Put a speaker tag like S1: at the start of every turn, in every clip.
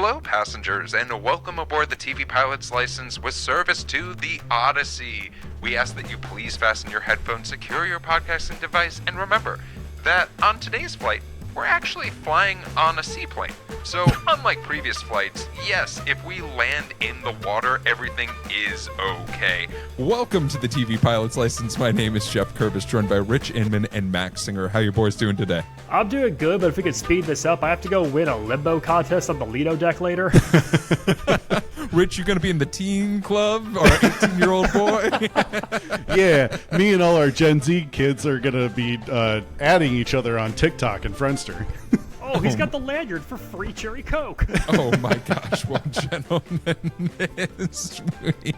S1: Hello, passengers, and welcome aboard the TV pilot's license with service to the Odyssey. We ask that you please fasten your headphones, secure your podcasting device, and remember that on today's flight, we're actually flying on a seaplane. So, unlike previous flights, yes, if we land in the water, everything is okay.
S2: Welcome to the TV Pilot's License. My name is Geoff Kerbis, joined by Rich Inman and Max Singer. How you boys doing today?
S3: I'm doing good, but if we could speed this up, I have to go win a limbo contest on the Lido deck later.
S2: Rich, you going to be in the teen club, our 18-year-old boy?
S4: Yeah, me and all our Gen Z kids are going to be adding each other on TikTok and Friendster.
S3: Oh, he's got the lanyard for free cherry Coke.
S2: Oh my gosh. Well, gentlemen, this week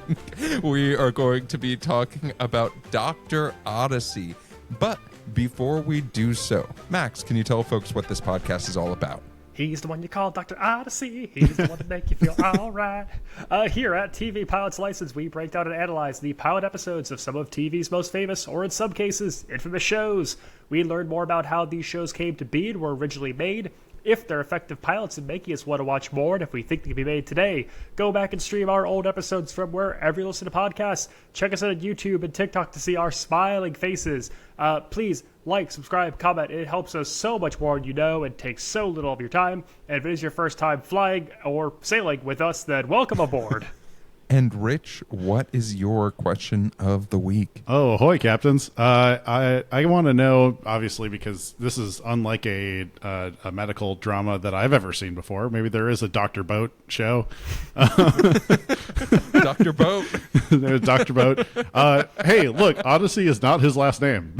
S2: we are going to be talking about Dr. Odyssey. But before we do so, Max, can you tell folks what this podcast is all about?
S3: He's the one you call Dr. Odyssey. He's the one to make you feel all right. Here at TV Pilot's License, we break down and analyze the pilot episodes of some of TV's most famous, or in some cases, infamous shows. We learn more about how these shows came to be and were originally made, if they're effective pilots in making us want to watch more, and if we think they can be made today. Go back and stream our old episodes from wherever you listen to podcasts. Check us out on YouTube and TikTok to see our smiling faces. Please like, subscribe, comment. It helps us so much more than you know and takes so little of your time. And if it is your first time flying or sailing with us, then welcome aboard.
S2: And Rich, what is your question of the week?
S4: Oh, ahoy, captains. I want to know, obviously, because this is unlike a medical drama that I've ever seen before. Maybe there is a Dr. Boat show.
S2: Dr. Boat.
S4: There's Dr. Boat. Hey, look, Odyssey is not his last name.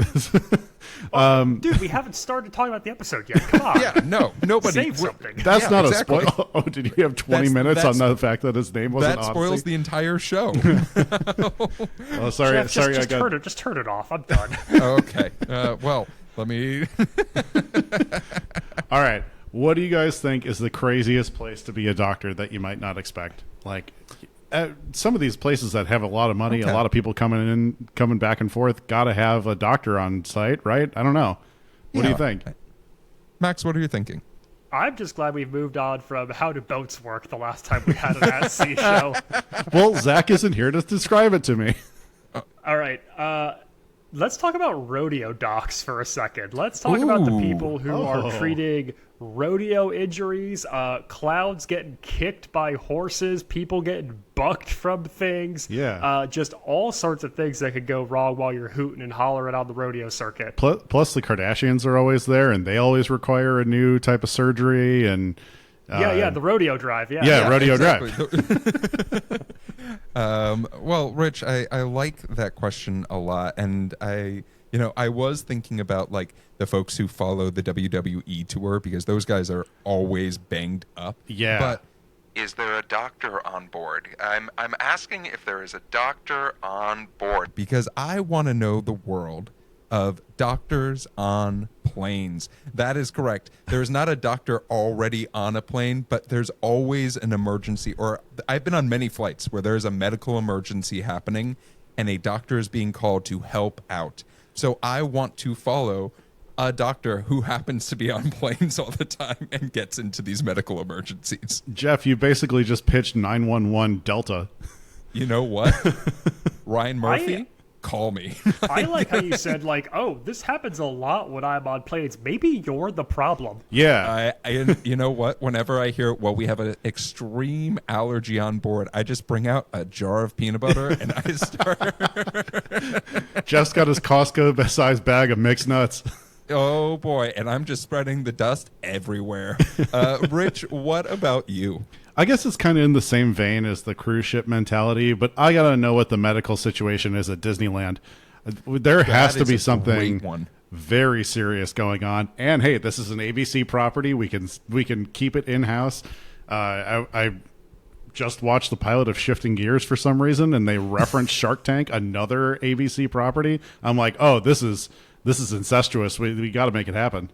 S3: Dude, we haven't started talking about the episode yet. Come on.
S2: Yeah, no, nobody.
S3: Save something.
S4: That's not
S2: exactly.
S4: a spoil. Oh, did you have 20 minutes on the fact that his name wasn't
S2: That
S4: Odyssey?
S2: spoils the entire show.
S4: Oh, sorry,
S3: Jeff,
S4: sorry,
S3: just
S4: I got...
S3: turn it off. I'm done.
S2: Okay. Well, let me...
S4: All right. What do you guys think is the craziest place to be a doctor that you might not expect? Like, some of these places that have a lot of money,
S2: Okay.
S4: a lot of people coming back and forth, got to have a doctor on site, right? I don't know. What do you think?
S2: Max, what are you thinking?
S3: I'm just glad we've moved on from how do boats work the last time we had an at-sea show.
S4: Well, Zach isn't here to describe it to me.
S3: All right. Let's talk about rodeo docs for a second. Let's talk about the people who are treating rodeo injuries, clowns getting kicked by horses, people getting bucked from things.
S4: Yeah.
S3: Just all sorts of things that could go wrong while you're hooting and hollering on the rodeo circuit.
S4: Plus, the Kardashians are always there, and they always require a new type of surgery. And
S3: the rodeo drive.
S4: Yeah, rodeo drive.
S2: Well, Rich, I like that question a lot, and I was thinking about like the folks who follow the WWE tour, because those guys are always banged up.
S4: Yeah.
S2: But
S1: Is there a doctor on board? I'm asking if there is a doctor on board.
S2: because I want to know the world of doctors on planes. That is correct. There's not a doctor already on a plane, but there's always an emergency. Or I've been on many flights where there's a medical emergency happening and a doctor is being called to help out. So I want to follow a doctor who happens to be on planes all the time and gets into these medical emergencies.
S4: Jeff, you basically just pitched 911 Delta.
S2: You know what? Ryan Murphy, call me.
S3: I like how you said, like, oh, this happens a lot when I'm on planes. Maybe you're the problem.
S4: Yeah.
S2: I you know what? Whenever I hear, well, we have an extreme allergy on board, I just bring out a jar of peanut butter and I start.
S4: Jeff's got his Costco-sized bag of mixed nuts.
S2: Oh boy, and I'm just spreading the dust everywhere. Rich, what about you?
S4: I guess it's kind of in the same vein as the cruise ship mentality, but I gotta know what the medical situation is at Disneyland. There has to be something very serious going on. And hey, this is an ABC property. We can keep it in house. I just watched the pilot of Shifting Gears for some reason, and they referenced Shark Tank, another ABC property. I'm like, oh, this is incestuous. We got to make it happen.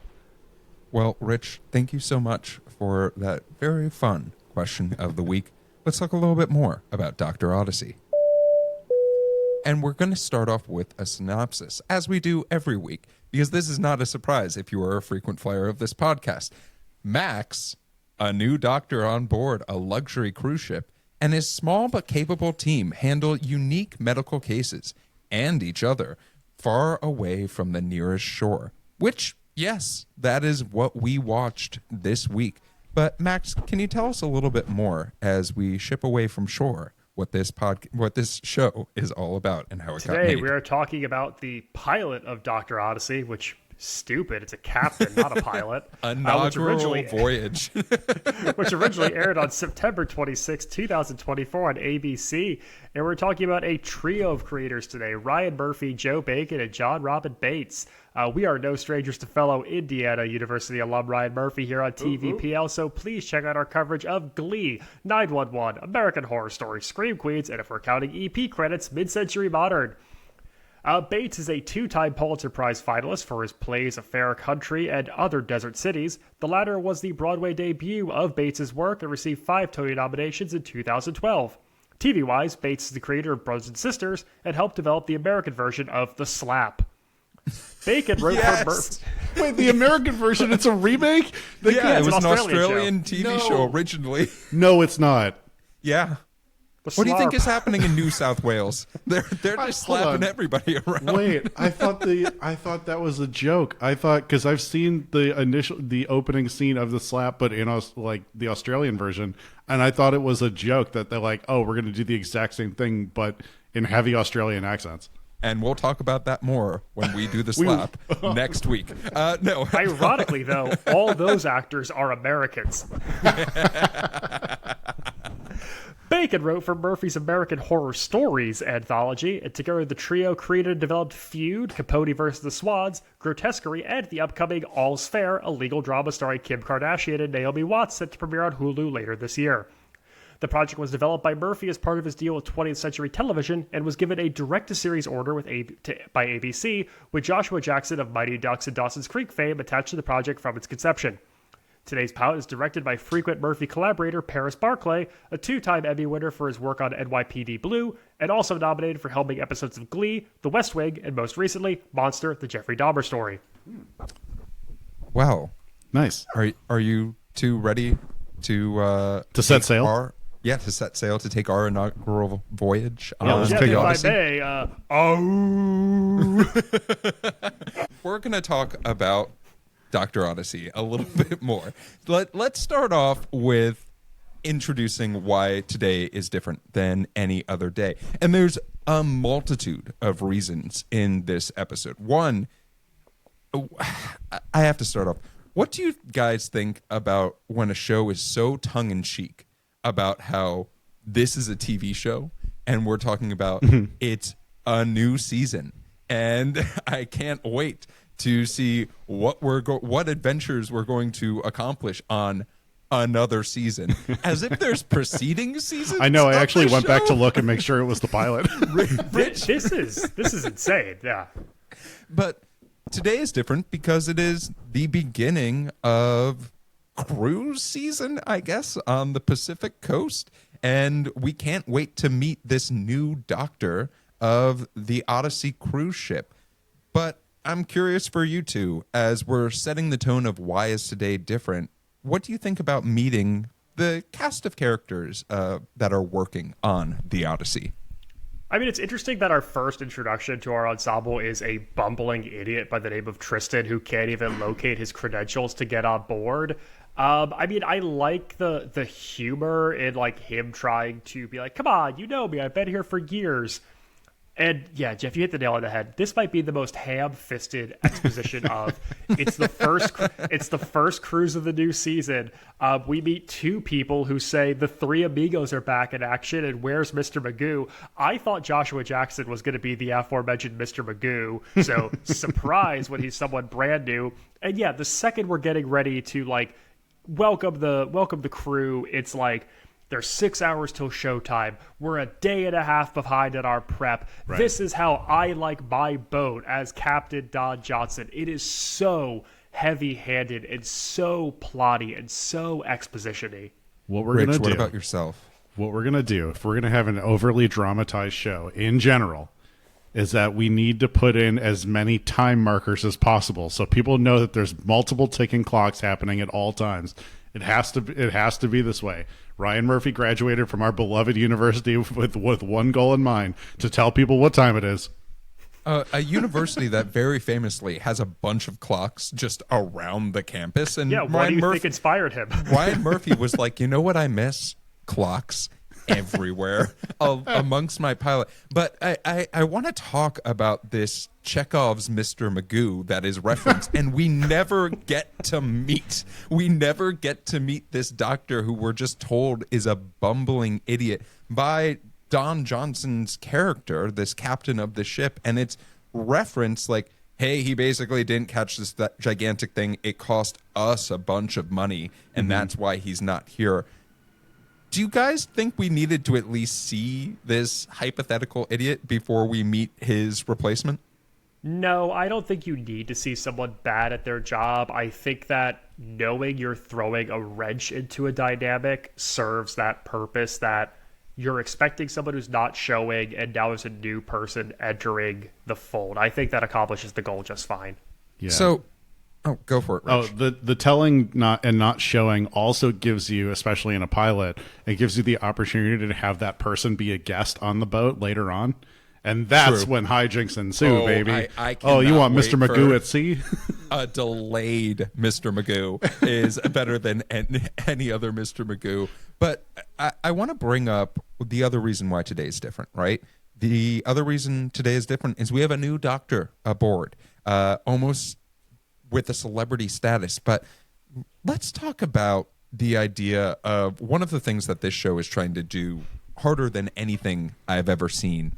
S2: Well, Rich, thank you so much for that very fun question of the week. Let's talk a little bit more about Dr. Odyssey. And we're going to start off with a synopsis, as we do every week, because this is not a surprise if you are a frequent flyer of this podcast. Max A new doctor on board a luxury cruise ship and his small but capable team handle unique medical cases and each other far away from the nearest shore. Which, yes, that is what we watched this week. But Max, can you tell us a little bit more as we ship away from shore what this show is all about and how it got made?
S3: Today we are talking about the pilot of Dr. Odyssey, which stupid. It's a captain, not a pilot.
S2: Inaugural voyage.
S3: Which originally aired on September 26, 2024 on ABC. And we're talking about a trio of creators today: Ryan Murphy, Joe Bacon, and John Robin Bates. We are no strangers to fellow Indiana University alum Ryan Murphy here on TVPL, so please check out our coverage of Glee, 911, American Horror Story, Scream Queens, and if we're counting EP credits, Mid-Century Modern. Bates is a two-time Pulitzer Prize finalist for his plays A Fair Country and Other Desert Cities. The latter was the Broadway debut of Bates's work and received 5 Tony nominations in 2012. TV-wise, Bates is the creator of Brothers and Sisters and helped develop the American version of The Slap. Bacon wrote for Murphy.
S4: Wait, the American version, it's a remake?
S2: Yeah, it was an Australian TV show originally.
S4: No, it's not.
S2: Yeah. What do you think is happening in New South Wales? They're just slapping everybody around.
S4: Wait, I thought that was a joke. I thought, because I've seen the opening scene of The Slap, but in the Australian version, and I thought it was a joke that they're like, oh, we're going to do the exact same thing, but in heavy Australian accents.
S2: And we'll talk about that more when we do The Slap next week. No.
S3: Ironically, though, all those actors are Americans. Bacon wrote for Murphy's American Horror Stories anthology, and together the trio created and developed Feud, Capote vs. the Swads, Grotesquerie, and the upcoming All's Fair, a legal drama starring Kim Kardashian and Naomi Watts, set to premiere on Hulu later this year. The project was developed by Murphy as part of his deal with 20th Century Television and was given a direct-to-series order by ABC, with Joshua Jackson of Mighty Ducks and Dawson's Creek fame attached to the project from its conception. Today's pilot is directed by frequent Murphy collaborator Paris Barclay, a 2-time Emmy winner for his work on NYPD Blue, and also nominated for helming episodes of Glee, The West Wing, and most recently, Monster, the Jeffrey Dahmer story.
S2: Wow.
S4: Nice.
S2: Are you two ready to
S4: set sail?
S2: To set sail, to take our inaugural voyage on
S3: Odyssey.
S2: We're going to talk about Dr. Odyssey a little bit more. Let's start off with introducing why today is different than any other day. And there's a multitude of reasons in this episode. One, I have to start off. What do you guys think about when a show is so tongue-in-cheek about how this is a TV show and we're talking about it's a new season? And I can't wait to see what adventures we're going to accomplish on another season, as if there's preceding seasons.
S4: I know. I actually went back to look and make sure it was the pilot.
S3: This is insane. Yeah,
S2: but today is different because it is the beginning of cruise season, I guess, on the Pacific coast, and we can't wait to meet this new doctor of the Odyssey cruise ship. But I'm curious for you two, as we're setting the tone of why is today different, what do you think about meeting the cast of characters that are working on the Odyssey?
S3: I mean, it's interesting that our first introduction to our ensemble is a bumbling idiot by the name of Tristan who can't even locate his credentials to get on board. I mean, I like the humor in like him trying to be like, come on, you know me, I've been here for years. And yeah, Jeff, you hit the nail on the head. This might be the most ham-fisted exposition of it's the first cruise of the new season. We meet 2 people who say the 3 amigos are back in action and where's Mr. Magoo? I thought Joshua Jackson was going to be the aforementioned Mr. Magoo, so surprise when he's someone brand new. And yeah, the second we're getting ready to like welcome the crew, it's like there's 6 hours till showtime. We're a day and a half behind in our prep. Right. This is how I like my boat as Captain Don Johnson. It is so heavy-handed and so plotty and so exposition-y.
S4: What we're going to do.
S2: What about yourself?
S4: What we're going to do, if we're going to have an overly dramatized show in general, is that we need to put in as many time markers as possible so people know that there's multiple ticking clocks happening at all times. It has to be this way. Ryan Murphy graduated from our beloved university with one goal in mind: to tell people what time it is.
S2: A university that very famously has a bunch of clocks just around the campus. And
S3: yeah, what do you think inspired him?
S2: Ryan Murphy was like, you know what I miss? Clocks everywhere amongst my pilot. But I want to talk about this Chekhov's Mr. Magoo that is referenced, and we never get to meet. We never get to meet this doctor who we're just told is a bumbling idiot by Don Johnson's character, this captain of the ship, and it's referenced like, hey, he basically didn't catch that gigantic thing. It cost us a bunch of money, and that's why he's not here. Do you guys think we needed to at least see this hypothetical idiot before we meet his replacement?
S3: No, I don't think you need to see someone bad at their job. I think that knowing you're throwing a wrench into a dynamic serves that purpose, that you're expecting someone who's not showing, and now there's a new person entering the fold. I think that accomplishes the goal just fine.
S4: Yeah.
S2: So, go for it, Rich.
S4: The telling not showing also gives you, especially in a pilot, it gives you the opportunity to have that person be a guest on the boat later on. And that's when hijinks ensue, baby. You want Mr. Magoo at sea?
S2: A delayed Mr. Magoo is better than any other Mr. Magoo. But I want to bring up the other reason why today is different, right? The other reason today is different is we have a new doctor aboard, almost with a celebrity status. But let's talk about the idea of one of the things that this show is trying to do harder than anything I've ever seen.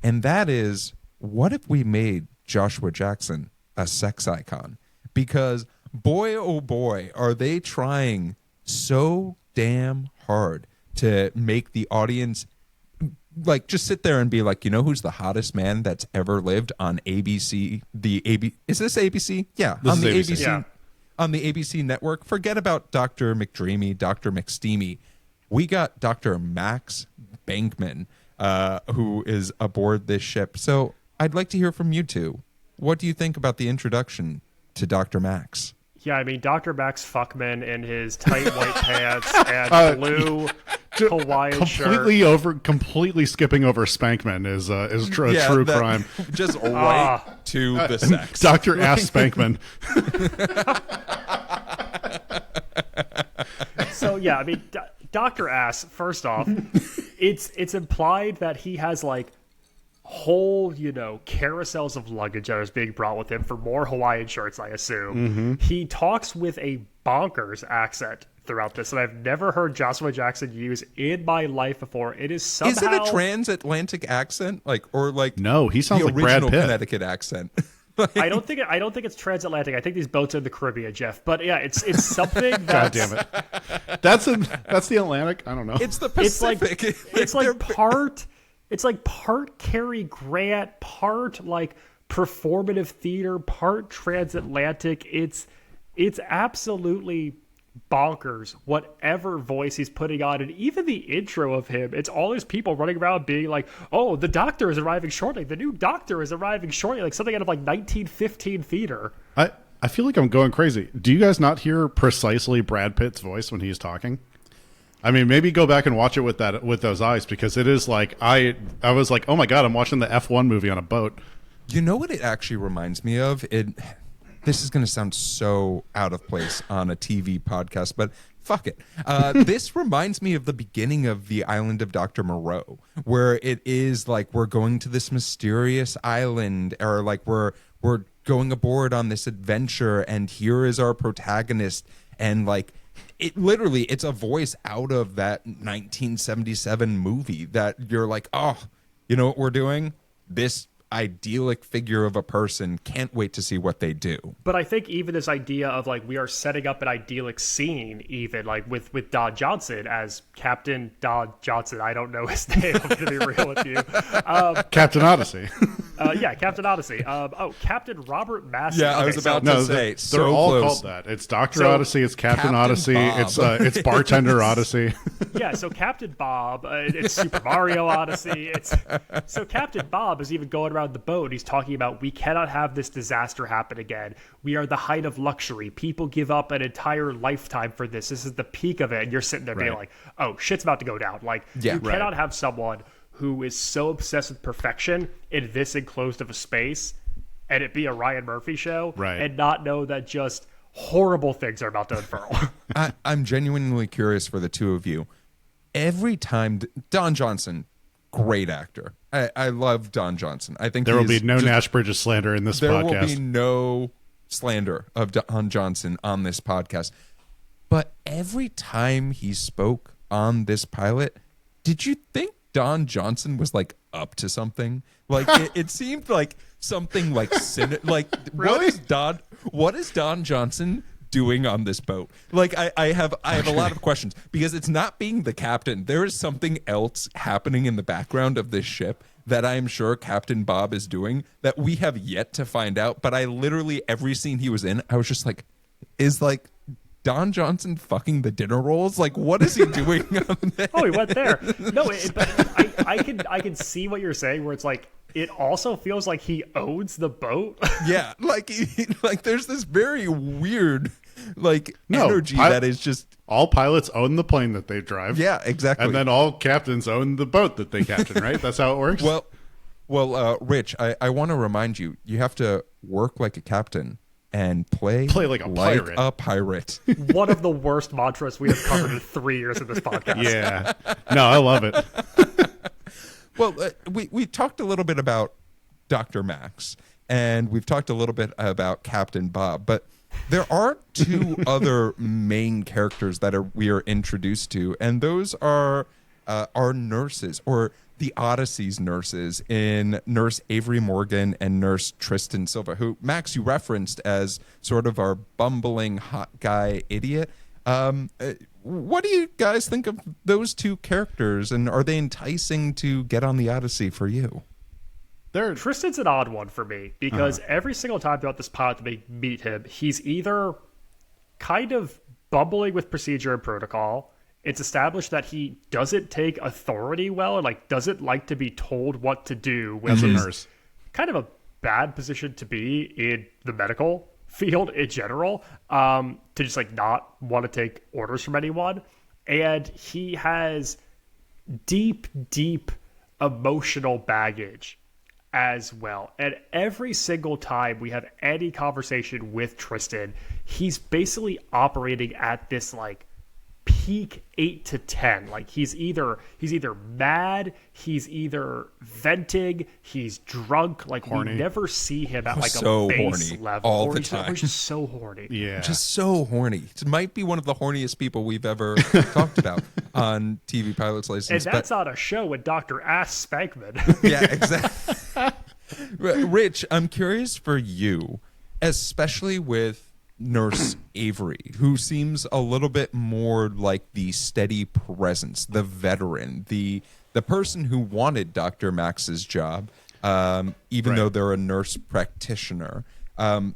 S2: And that is, what if we made Joshua Jackson a sex icon? Because boy, oh boy, are they trying so damn hard to make the audience like just sit there and be like, you know who's the hottest man that's ever lived on ABC? Is this ABC? Yeah,
S4: this
S2: on the
S4: is
S2: ABC.
S3: Yeah.
S2: On the ABC network. Forget about Dr. McDreamy, Dr. McSteamy. We got Dr. Max Bankman, who is aboard this ship. So I'd like to hear from you two. What do you think about the introduction to Dr. Max?
S3: Yeah, I mean, Dr. Max Fuckman in his tight white pants and blue Hawaiian shirt.
S4: Completely skipping over Spankman is a true crime.
S2: Just right to the sex.
S4: Dr. Ass Spankman.
S3: So, yeah, I mean, Dr. Ass, first off, it's implied that he has, like, whole, carousels of luggage that is being brought with him for more Hawaiian shirts, I assume. Mm-hmm. He talks with a bonkers accent throughout this that I've never heard Joshua Jackson use in my life before. It is somehow...
S2: Is it a transatlantic accent?
S4: No, he sounds like Brad Pitt.
S2: Connecticut accent.
S3: I don't think it's transatlantic. I think these boats are in the Caribbean, Jeff. But yeah, it's something that...
S4: God damn it. That's the Atlantic? I don't know.
S2: It's the Pacific.
S3: It's like part Cary Grant, part like performative theater, part transatlantic. It's absolutely bonkers whatever voice he's putting on. And even the intro of him, it's all these people running around being like, oh, the doctor is arriving shortly, the new doctor is arriving shortly, like something out of like 1915 theater.
S4: I feel like I'm going crazy. Do you guys not hear precisely Brad Pitt's voice when he's talking? I mean, maybe go back and watch it with those eyes, because it is like I was like, oh my god, I'm watching the F1 movie on a boat.
S2: You know what it actually reminds me of? This is going to sound so out of place on a TV podcast, but fuck it. This reminds me of the beginning of The Island of Dr. Moreau, where it is like we're going to this mysterious island, or like we're going aboard on this adventure, and here is our protagonist, and like it's a voice out of that 1977 movie that you're like, oh, you know what we're doing? This idyllic figure of a person, can't wait to see what they do.
S3: But I think even this idea of like we are setting up an idyllic scene, even like with Don Johnson as Captain Don Johnson. I don't know his name. I'm gonna be real with you.
S4: Captain Odyssey.
S3: Yeah, Captain Odyssey. Captain Robert Massey.
S2: Yeah, I was about to say.
S4: They're
S2: So
S4: all
S2: close.
S4: called that. It's Dr. Odyssey. It's Captain Odyssey.
S2: Bob.
S4: It's Bartender Odyssey.
S3: Yeah, so Captain Bob. It's Super Mario Odyssey. So Captain Bob is even going around the boat. He's talking about, we cannot have this disaster happen again. We are the height of luxury. People give up an entire lifetime for this. This is the peak of it. And you're sitting there being like, oh, shit's about to go down. Like, you cannot have someone who is so obsessed with perfection in this enclosed of a space and it be a Ryan Murphy show and not know that just horrible things are about to unfurl.
S2: I'm genuinely curious for the two of you. Every time, Don Johnson, great actor. I love Don Johnson. I think
S4: there will be no Nash Bridges slander in this podcast.
S2: There will be no slander of Don Johnson on this podcast. But every time he spoke on this pilot, did you think Don Johnson was like up to something? Like it seemed like something like
S4: Really?
S2: what is Don Johnson doing on this boat? Like I have a lot of questions because it's not being the captain. There is something else happening in the background of this ship that I'm sure Captain Bob is doing that we have yet to find out. But I literally, every scene he was in, I was just like, is like Don Johnson fucking the dinner rolls? Like, what is he doing on there?
S3: Oh, he went there. No, but I can see what you're saying, where it's like, it also feels like he owns the boat.
S2: Yeah, like there's this very weird energy that is just,
S4: all pilots own the plane that they drive.
S2: yeah, exactly.
S4: And then all captains own the boat that they captain, right? That's how it works?
S2: Well, Rich, I want to remind you, you have to work like a captain and play
S4: like a pirate.
S3: One of the worst mantras we have covered in 3 years of this podcast.
S4: Yeah. No, I love it.
S2: Well, we talked a little bit about Dr. Max, and we've talked a little bit about Captain Bob, but there are two other main characters that we are introduced to, and those are our nurses, or the Odyssey's nurses, in Nurse Avery Morgan and Nurse Tristan Silva, who, Max, you referenced as sort of our bumbling hot guy idiot. What do you guys think of those two characters, and are they enticing to get on the Odyssey for you?
S3: Tristan's an odd one for me, because every single time throughout this pilot that we meet him, he's either kind of bumbling with procedure and protocol. It's established that he doesn't take authority well, and like doesn't like to be told what to do, which is kind of a bad position to be in the medical field in general, to just like not want to take orders from anyone. And he has deep emotional baggage as well. And every single time we have any conversation with Tristan, he's basically operating at this like peak 8 to 10. Like he's either mad, he's either venting, he's drunk. Like horny. We never see him at like
S2: so
S3: a base
S2: horny
S3: level.
S2: all the time.
S3: We're just so horny.
S4: Yeah,
S2: just so horny. It might be one of the horniest people we've ever talked about on TV Pilot's License.
S3: And that's on a show with Dr. Ass Spankman.
S2: Yeah, exactly. Rich, I'm curious for you, especially with Nurse Avery, who seems a little bit more like the steady presence, the veteran, the person who wanted Dr. Max's job, even though they're a nurse practitioner. I'm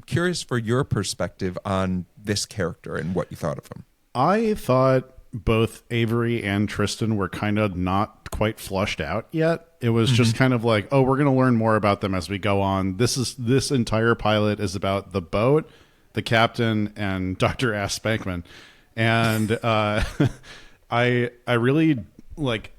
S2: curious for your perspective on this character and what you thought of him.
S4: I thought both Avery and Tristan were kind of not quite flushed out yet. It was just kind of like, oh, we're going to learn more about them as we go on. This entire pilot is about the boat, the captain, and Dr. Ass Spankman. And I really like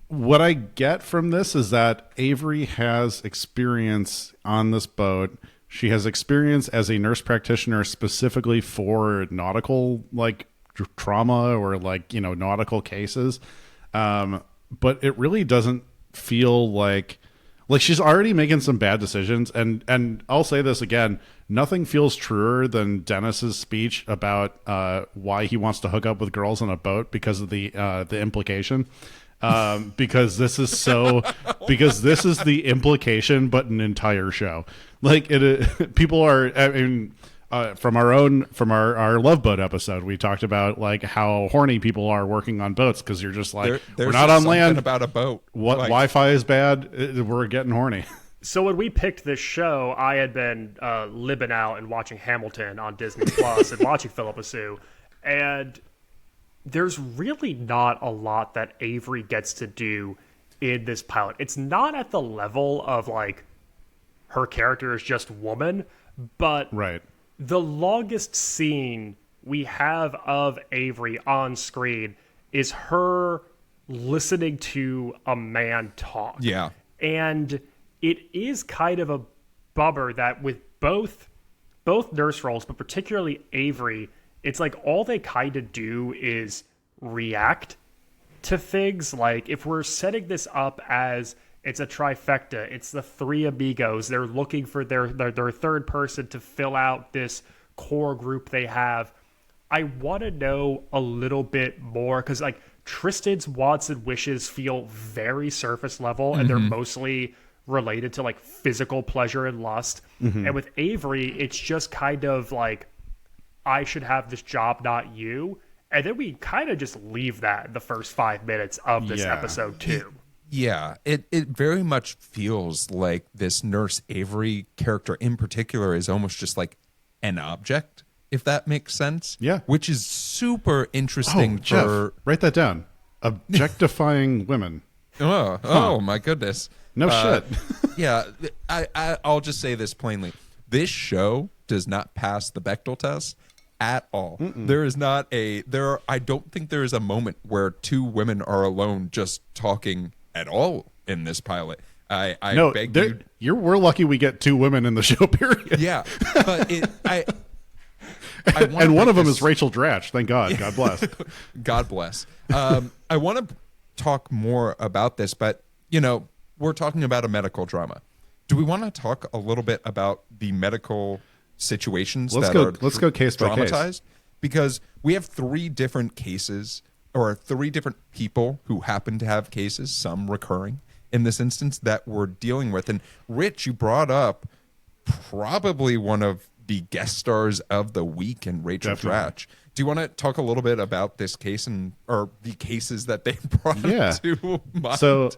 S4: what I get from this is that Avery has experience on this boat. She has experience as a nurse practitioner specifically for nautical like trauma or like, you know, nautical cases. But it really doesn't feel like she's already making some bad decisions. And I'll say this again, nothing feels truer than Dennis's speech about why he wants to hook up with girls on a boat because of the implication. Because this is the implication, but an entire show. Like people are, I mean, from our Love Boat episode, we talked about like how horny people are working on boats because you're just like we're not on land
S2: about a boat.
S4: What
S2: like,
S4: Wi-Fi is bad. We're getting horny.
S3: So when we picked this show, I had been libbing out and watching Hamilton on Disney Plus and watching Phillipa Soo, and there's really not a lot that Avery gets to do in this pilot. It's not at the level of like her character is just woman, but
S4: right.
S3: The longest scene we have of Avery on screen is her listening to a man talk.
S2: Yeah.
S3: And it is kind of a bummer that with both nurse roles, but particularly Avery, it's like all they kind of do is react to things. Like if we're setting this up as it's a trifecta, it's the three amigos, they're looking for their third person to fill out this core group they have. I want to know a little bit more because like Tristan's wants and wishes feel very surface level and they're mostly related to like physical pleasure and lust. And with Avery, it's just kind of like, I should have this job, not you. And then we kind of just leave that in the first 5 minutes of this episode too.
S2: Yeah, it very much feels like this Nurse Avery character in particular is almost just like an object, if that makes sense.
S4: Yeah.
S2: Which is super interesting.
S4: Jeff, write that down. Objectifying women.
S2: Oh my goodness.
S4: No shit.
S2: Yeah, I'll just say this plainly. This show does not pass the Bechdel test at all. There is not I don't think there is a moment where two women are alone just talking at all in this pilot. We're lucky we get two women in the show, period. Yeah, but
S4: and one of them is Rachel Dratch. Thank God. God bless.
S2: God bless. I want to talk more about this, but we're talking about a medical drama. Do we want to talk a little bit about the medical situations
S4: let's go case by case,
S2: because we have three different cases or three different people who happen to have cases, some recurring in this instance, that we're dealing with. And Rich, you brought up probably one of the guest stars of the week in Rachel Dratch. Do you want to talk a little bit about this case or the cases that they brought to mind?
S4: So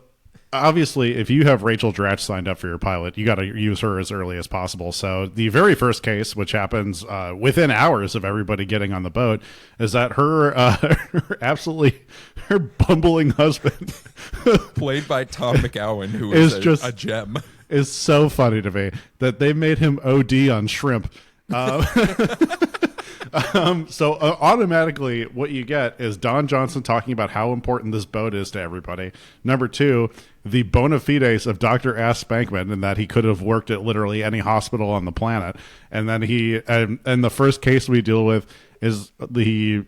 S4: obviously, if you have Rachel Dratch signed up for your pilot, you got to use her as early as possible. So the very first case, which happens within hours of everybody getting on the boat, is that her bumbling husband,
S2: played by Tom McGowan, who is just a gem,
S4: is so funny to me that they made him OD on shrimp. So automatically what you get is Don Johnson talking about how important this boat is to everybody. Number two, the bona fides of Dr. Ass Spankman, and that he could have worked at literally any hospital on the planet. And then and the first case we deal with is the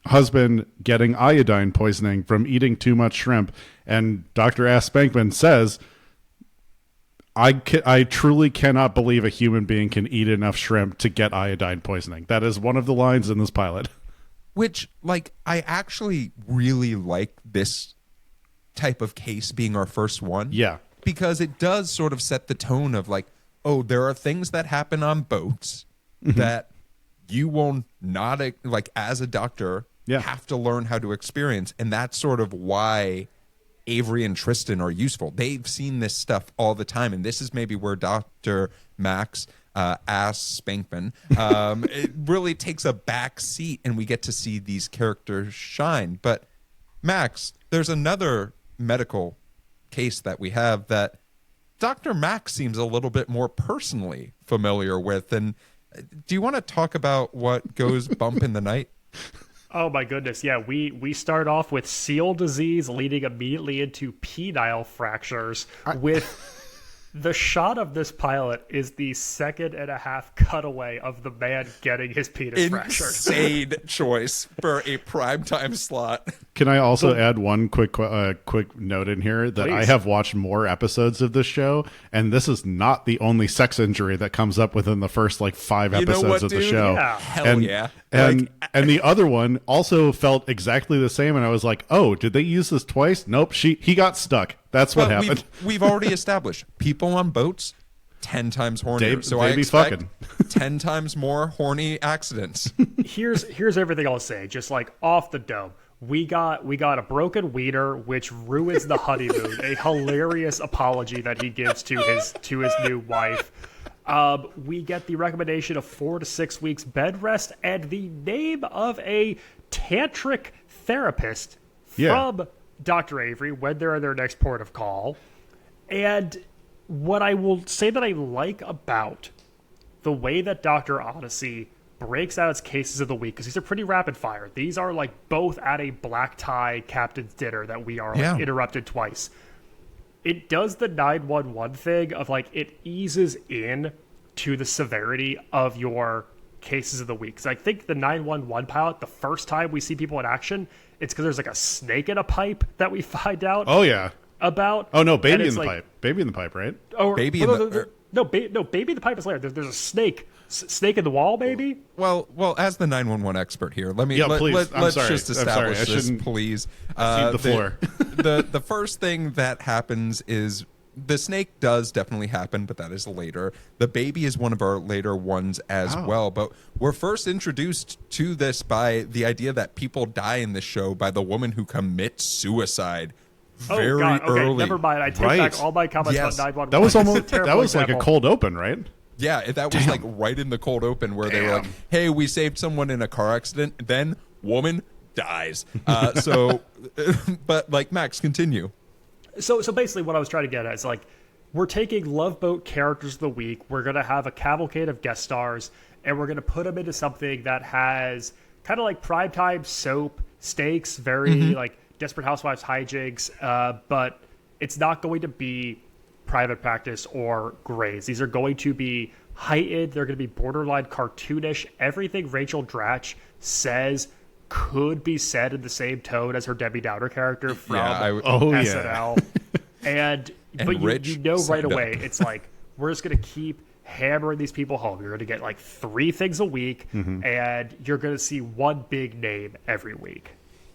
S4: husband getting iodine poisoning from eating too much shrimp. And Dr. Ass Spankman says, I truly cannot believe a human being can eat enough shrimp to get iodine poisoning. That is one of the lines in this pilot.
S2: Which, I actually really like this type of case being our first one.
S4: Yeah.
S2: Because it does sort of set the tone of there are things that happen on boats that you will not, as a doctor, have to learn how to experience. And that's sort of why Avery and Tristan are useful. They've seen this stuff all the time, and this is maybe where Dr. Max Ass Spankman it really takes a back seat, and we get to see these characters shine. But Max, there's another medical case that we have that Dr. Max seems a little bit more personally familiar with. And do you want to talk about what goes bump in the night?
S3: Oh my goodness, yeah, we start off with seal disease leading immediately into penile fractures with the shot of this pilot is the 2.5-second cutaway of the man getting his penis fractured.
S2: Insane choice for a primetime slot.
S4: Can I also add one quick note in here that
S3: Please.
S4: I have watched more episodes of this show, and this is not the only sex injury that comes up within the first 5 episodes of the show.
S3: Yeah.
S2: Hell yeah.
S4: And the other one also felt exactly the same, and I was like, oh, did they use this twice? Nope, he got stuck. That's what happened.
S2: We've already established people on boats 10 times hornier.
S4: Dave,
S2: so
S4: they
S2: I
S4: be
S2: expect
S4: fucking.
S2: 10 times more horny accidents.
S3: Here's everything I'll say, just like off the dome. We got a broken wiener, which ruins the honeymoon. A hilarious apology that he gives to his new wife. We get the recommendation of 4 to 6 weeks bed rest and the name of a tantric therapist from Dr. Avery when they're in their next port of call. And what I will say that I like about the way that Dr. Odyssey breaks out its cases of the week, because these are pretty rapid fire. These are like both at a black tie captain's dinner that we are like, interrupted twice. It does the 911 thing of like it eases in to the severity of your cases of the week. Because I think the 911 pilot, the first time we see people in action, it's because there's like a snake in a pipe that we find out.
S4: Oh yeah.
S3: About.
S4: Oh no, baby in the pipe. Baby in the pipe, right?
S3: Oh,
S2: baby in the
S3: baby in the pipe is later. There's a snake. Snake in the wall, baby.
S2: Well, as the 911 expert here, let's just establish this, please.
S4: The floor.
S2: the first thing that happens is the snake does definitely happen, but that is later. The baby is one of our later ones as well. But we're first introduced to this by the idea that people die in this show by the woman who commits suicide. Very early.
S3: Never mind. I take back all my comments about 911.
S4: That was like a cold open, right?
S2: Yeah, that was like right in the cold open where they were like, hey, we saved someone in a car accident, then woman dies. But like, Max, continue.
S3: So basically what I was trying to get at is like, we're taking Love Boat characters of the week, we're going to have a cavalcade of guest stars, and we're going to put them into something that has kind of like primetime soap stakes, very like Desperate Housewives hijinks, but it's not going to be private practice or Grays. These are going to be heightened. They're going to be borderline cartoonish. Everything Rachel Dratch says could be said in the same tone as her Debbie Downer character from SNL. But you know right away, it's like, we're just going to keep hammering these people home. You're going to get like 3 things a week, and you're going to see one big name every week.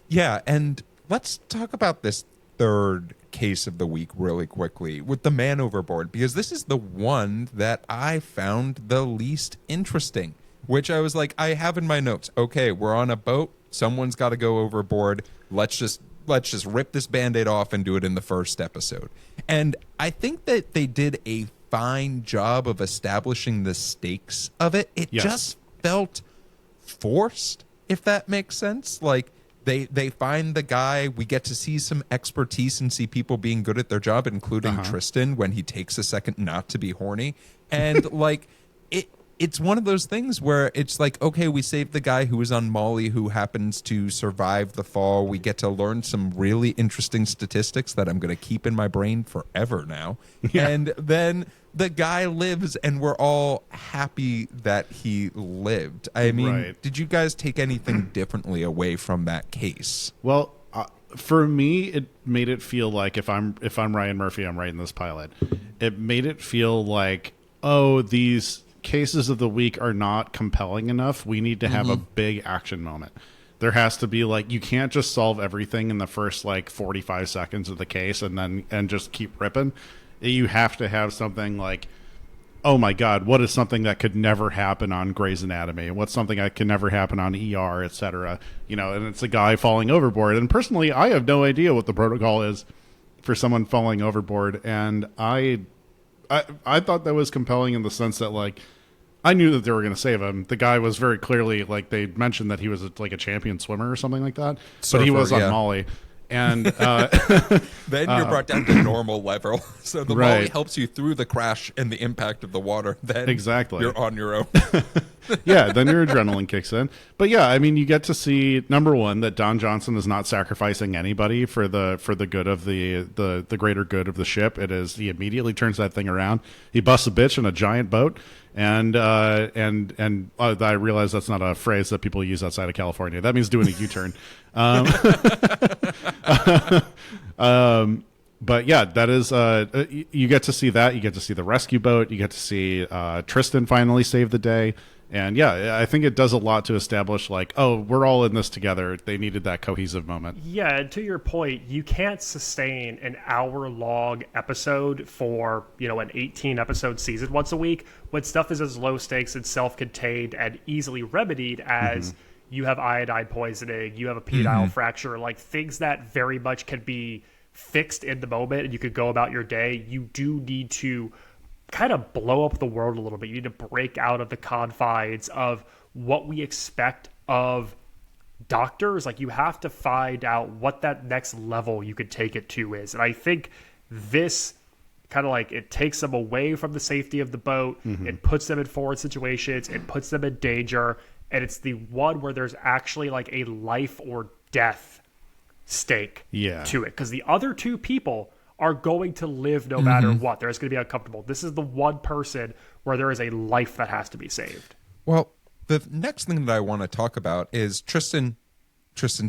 S2: Yeah, and let's talk about this third case of the week really quickly with the man overboard, because this is the one that I found the least interesting, which I was like, I have in my notes, okay, we're on a boat, someone's got to go overboard, let's just rip this Band-Aid off and do it in the first episode. And I think that they did a fine job of establishing the stakes of it. It just felt forced, if that makes sense. Like, They find the guy. We get to see some expertise and see people being good at their job, including Tristan when he takes a second not to be horny. And like it's one of those things where it's like, okay, we saved the guy who was on Molly who happens to survive the fall. We get to learn some really interesting statistics that I'm going to keep in my brain forever now. Yeah. And then the guy lives and we're all happy that he lived. I mean, did you guys take anything differently away from that case?
S4: Well, for me, it made it feel like if I'm Ryan Murphy, I'm writing this pilot. It made it feel like, oh, these cases of the week are not compelling enough. We need to have a big action moment. There has to be like, you can't just solve everything in the first like 45 seconds of the case and just keep ripping. You have to have something like, oh my God, what is something that could never happen on Grey's Anatomy? What's something that can never happen on ER, etc. You know, and it's a guy falling overboard. And personally, I have no idea what the protocol is for someone falling overboard. And I thought that was compelling in the sense that, like, I knew that they were going to save him. The guy was very clearly, like, they mentioned that he was like a champion swimmer or something like that. Surfer, but he was on Molly. And
S2: then you're brought down to normal level. So the Molly helps you through the crash and the impact of the water. Then you're on your own.
S4: Yeah, then your adrenaline kicks in. But yeah, I mean, you get to see, number one, that Don Johnson is not sacrificing anybody for the good of the greater good of the ship. It is, he immediately turns that thing around. He busts a bitch in a giant boat. And I realize that's not a phrase that people use outside of California. That means doing a U-turn. But yeah, that is, you get to see that. You get to see the rescue boat. You get to see Tristan finally save the day. And yeah, I think it does a lot to establish like, oh, we're all in this together. They needed that cohesive moment.
S3: Yeah, and to your point, you can't sustain an hour-long episode for, an 18-episode season once a week when stuff is as low stakes and self-contained and easily remedied as you have iodine poisoning, you have a penile fracture, like things that very much can be fixed in the moment and you could go about your day. You do need to kind of blow up the world a little bit. You need to break out of the confines of what we expect of doctors. Like, you have to find out what that next level you could take it to is. And I think this kind of like, it takes them away from the safety of the boat. It puts them in forward situations. It puts them in danger. And it's the one where there's actually like a life or death stake to it. Because the other two people are going to live no matter what. They're just going to be uncomfortable. This is the one person where there is a life that has to be saved.
S2: Well, the next thing that I want to talk about is Tristan's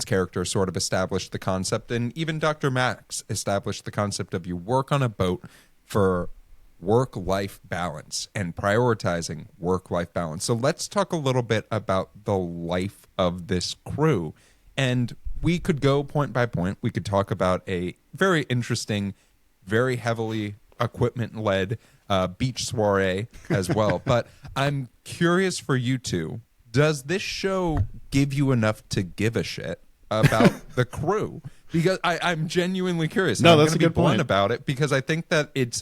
S2: character sort of established the concept, and even Dr. Max established the concept of you work on a boat for work-life balance and prioritizing work-life balance. So let's talk a little bit about the life of this crew. And we could go point by point. We could talk about a very interesting, very heavily equipment-led beach soiree as well. But I'm curious for you two, does this show give you enough to give a shit about the crew? Because I'm genuinely curious.
S4: No,
S2: I'm
S4: that's a good
S2: blunt
S4: point
S2: about it, because I think that it's,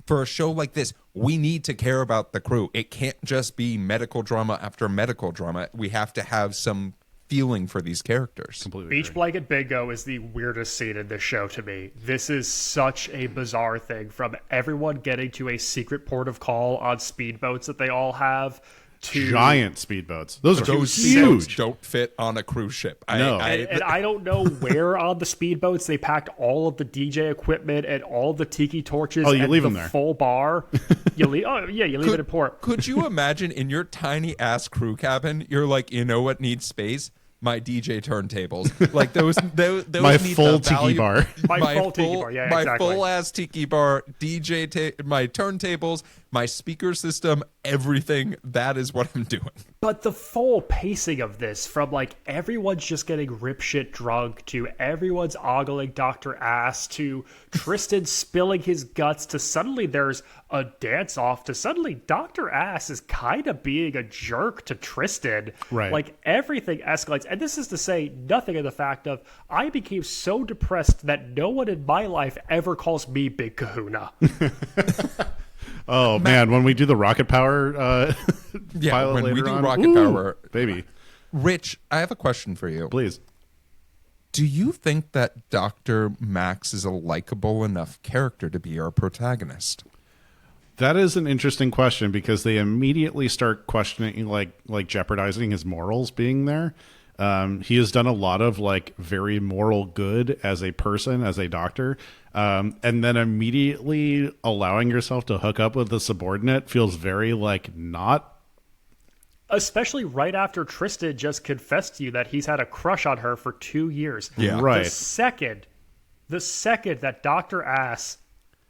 S2: for a show like this, we need to care about the crew. It can't just be medical drama after medical drama. We have to have some feeling for these characters.
S4: Completely
S3: Beach
S4: agree.
S3: Blanket Bingo is the weirdest scene in this show to me. This is such a bizarre thing, from everyone getting to a secret port of call on speedboats that they all have to
S4: Giant speedboats. Those are
S2: Those
S4: huge.
S2: speedboats don't fit on a cruise ship.
S4: No.
S3: And I don't know where on the speedboats they packed all of the DJ equipment and all the tiki torches.
S4: Oh, you
S3: and
S4: leave
S3: the
S4: them there.
S3: Full bar. You leave it in port.
S2: Could you imagine in your tiny ass crew cabin, you're like, you know what needs space? My DJ turntables, like those
S4: My
S2: need
S4: full
S2: the value-
S4: tiki bar.
S3: My full tiki bar, yeah,
S2: my
S3: exactly.
S2: full ass tiki bar, my turntables, my speaker system, everything. That is what I'm doing.
S3: But the full pacing of this, from like everyone's just getting rip shit drunk to everyone's ogling Dr. Ass to Tristan spilling his guts to suddenly there's a dance off to suddenly Dr. Ass is kind of being a jerk to Tristan.
S4: Right.
S3: Like everything escalates. And this is to say nothing of the fact of I became so depressed that no one in my life ever calls me Big Kahuna.
S4: Oh man, when we do the rocket power pilot
S2: when we
S4: later
S2: do
S4: on,
S2: rocket power,
S4: baby,
S2: Rich, I have a question for you.
S4: please.
S2: Do you think that Dr. Max is a likable enough character to be our protagonist?
S4: That is an interesting question, because they immediately start questioning, like jeopardizing his morals being there. He has done a lot of like very moral good as a person, as a doctor, and then immediately allowing yourself to hook up with a subordinate feels very like not.
S3: Especially right after Tristan just confessed to you that he's had a crush on her for 2 years.
S2: Yeah.
S4: Right.
S3: The second that Dr. Ass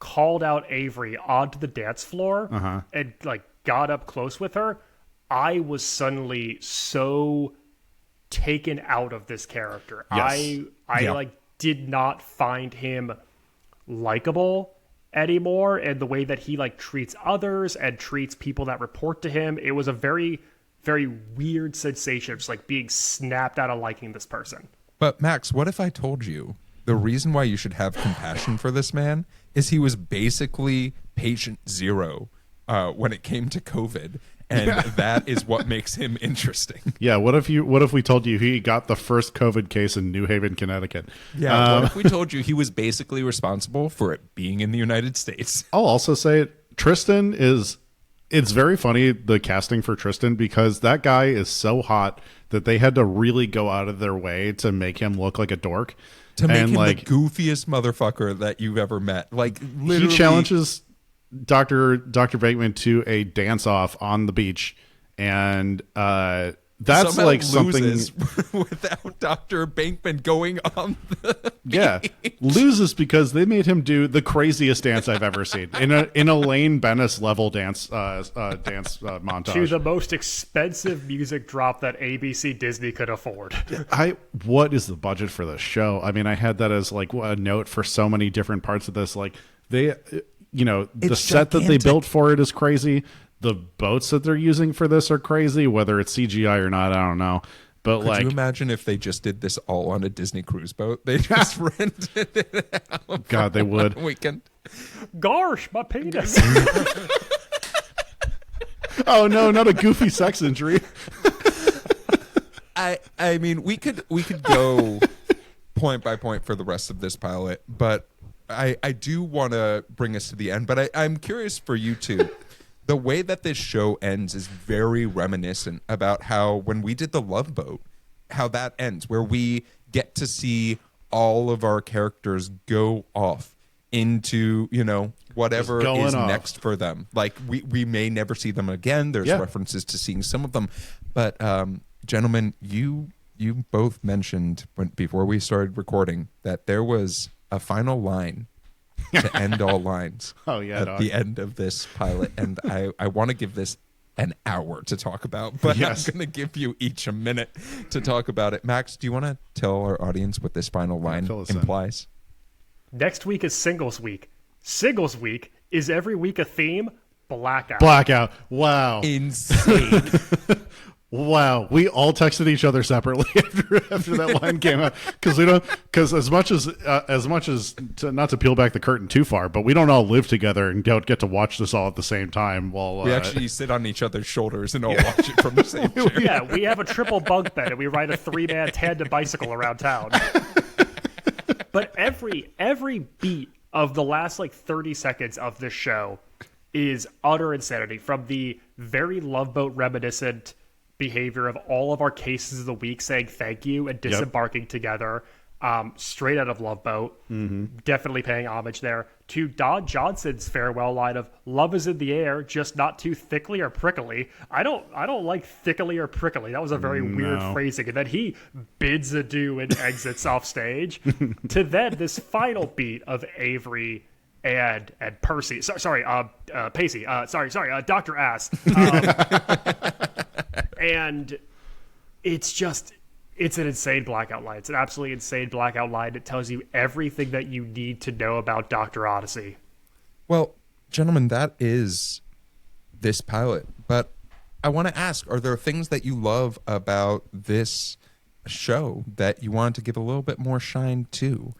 S3: called out Avery onto the dance floor and like got up close with her, I was suddenly so taken out of this character.
S4: Yes.
S3: I like did not find him likable anymore, and the way that he like treats others and treats people that report to him, it was a very, very weird sensation of just like being snapped out of liking this person.
S2: But Max, what if I told you the reason why you should have compassion for this man is he was basically patient zero when it came to COVID, and that is what makes him interesting.
S4: Yeah. What if we told you he got the first COVID case in New Haven, Connecticut?
S2: Yeah. What if we told you he was basically responsible for it being in the United States?
S4: I'll also say Tristan is. It's very funny, the casting for Tristan, because that guy is so hot that they had to really go out of their way to make him look like a dork.
S2: To make him
S4: like,
S2: the goofiest motherfucker that you've ever met. Like, literally.
S4: he challenges Dr. Bateman to a dance off on the beach, and That's
S2: somehow
S4: like something
S2: without Dr. Bankman going on the
S4: loses because they made him do the craziest dance I've ever seen in a Lane Bennis level dance montage
S3: to the most expensive music drop that ABC Disney could afford.
S4: What is the budget for this show? I mean, I had that as like a note for so many different parts of this. Like the set that they built for it is crazy. The boats that they're using for this are crazy, whether it's CGI or not, I don't know. But
S2: could you imagine if they just did this all on a Disney cruise boat? They just rented it out.
S4: God, they would.
S2: Weekend.
S3: Gosh, my penis.
S4: Oh no, not a goofy sex injury.
S2: I mean, we could go point by point for the rest of this pilot, but I do want to bring us to the end. But I'm curious for you two. The way that this show ends is very reminiscent about how when we did The Love Boat, how that ends, where we get to see all of our characters go off into, whatever is next for them. Like we may never see them again. There's references to seeing some of them. But gentlemen, you both mentioned before we started recording that there was a final line to end all lines at the end of this pilot. And I want to give this an hour to talk about, but I'm going to give you each a minute to talk about it. Max, do you want to tell our audience what this final line implies?
S3: Next week is Singles Week. Singles Week is every week a theme. Blackout.
S4: Blackout. Wow.
S2: Insane.
S4: Wow, we all texted each other separately after that line came out because as much as not to peel back the curtain too far, but we don't all live together and don't get to watch this all at the same time. While
S2: we actually sit on each other's shoulders and all watch it from the same chair.
S3: Yeah, we have a triple bunk bed and we ride a 3-man tandem bicycle around town. But every beat of the last 30 seconds of this show is utter insanity. From the very Love Boat reminiscent behavior of all of our cases of the week saying thank you and disembarking together, straight out of Love Boat, definitely paying homage there, to Don Johnson's farewell line of "Love is in the air, just not too thickly or prickly." I don't like thickly or prickly. That was a very weird phrasing. And then he bids adieu and exits off stage. To then this final beat of Avery and Percy. Pacey. Dr. Ass. And it's an insane blackout line. It's an absolutely insane blackout line. It tells you everything that you need to know about Dr. Odyssey.
S2: Well, gentlemen, that is this pilot. But I want to ask, are there things that you love about this show that you want to give a little bit more shine to?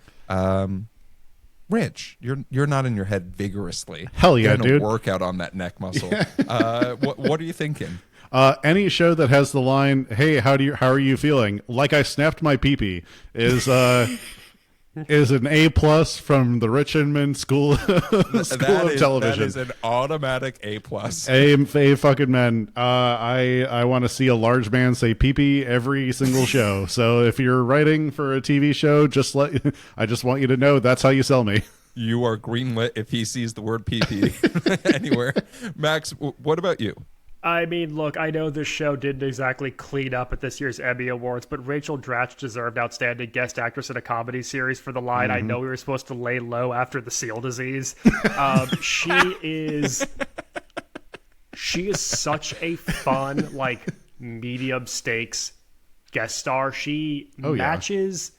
S2: Rich, you're nodding your head vigorously.
S4: Hell yeah, dude.
S2: Work out on that neck muscle. What are you thinking?
S4: Any show that has the line, "Hey, how are you feeling? Like I snapped my pee-pee," is an A+ from the Rich Inman School of Television.
S2: That is an automatic A+.
S4: A fucking men. I want to see a large man say pee-pee every single show. So if you're writing for a TV show, I just want you to know that's how you sell me.
S2: You are greenlit if he sees the word pee-pee anywhere. Max, what about you?
S3: I mean, look, I know this show didn't exactly clean up at this year's Emmy Awards, but Rachel Dratch deserved Outstanding Guest Actress in a Comedy Series for the line, "I know we were supposed to lay low after the seal disease." She is such a fun, medium stakes guest star. She matches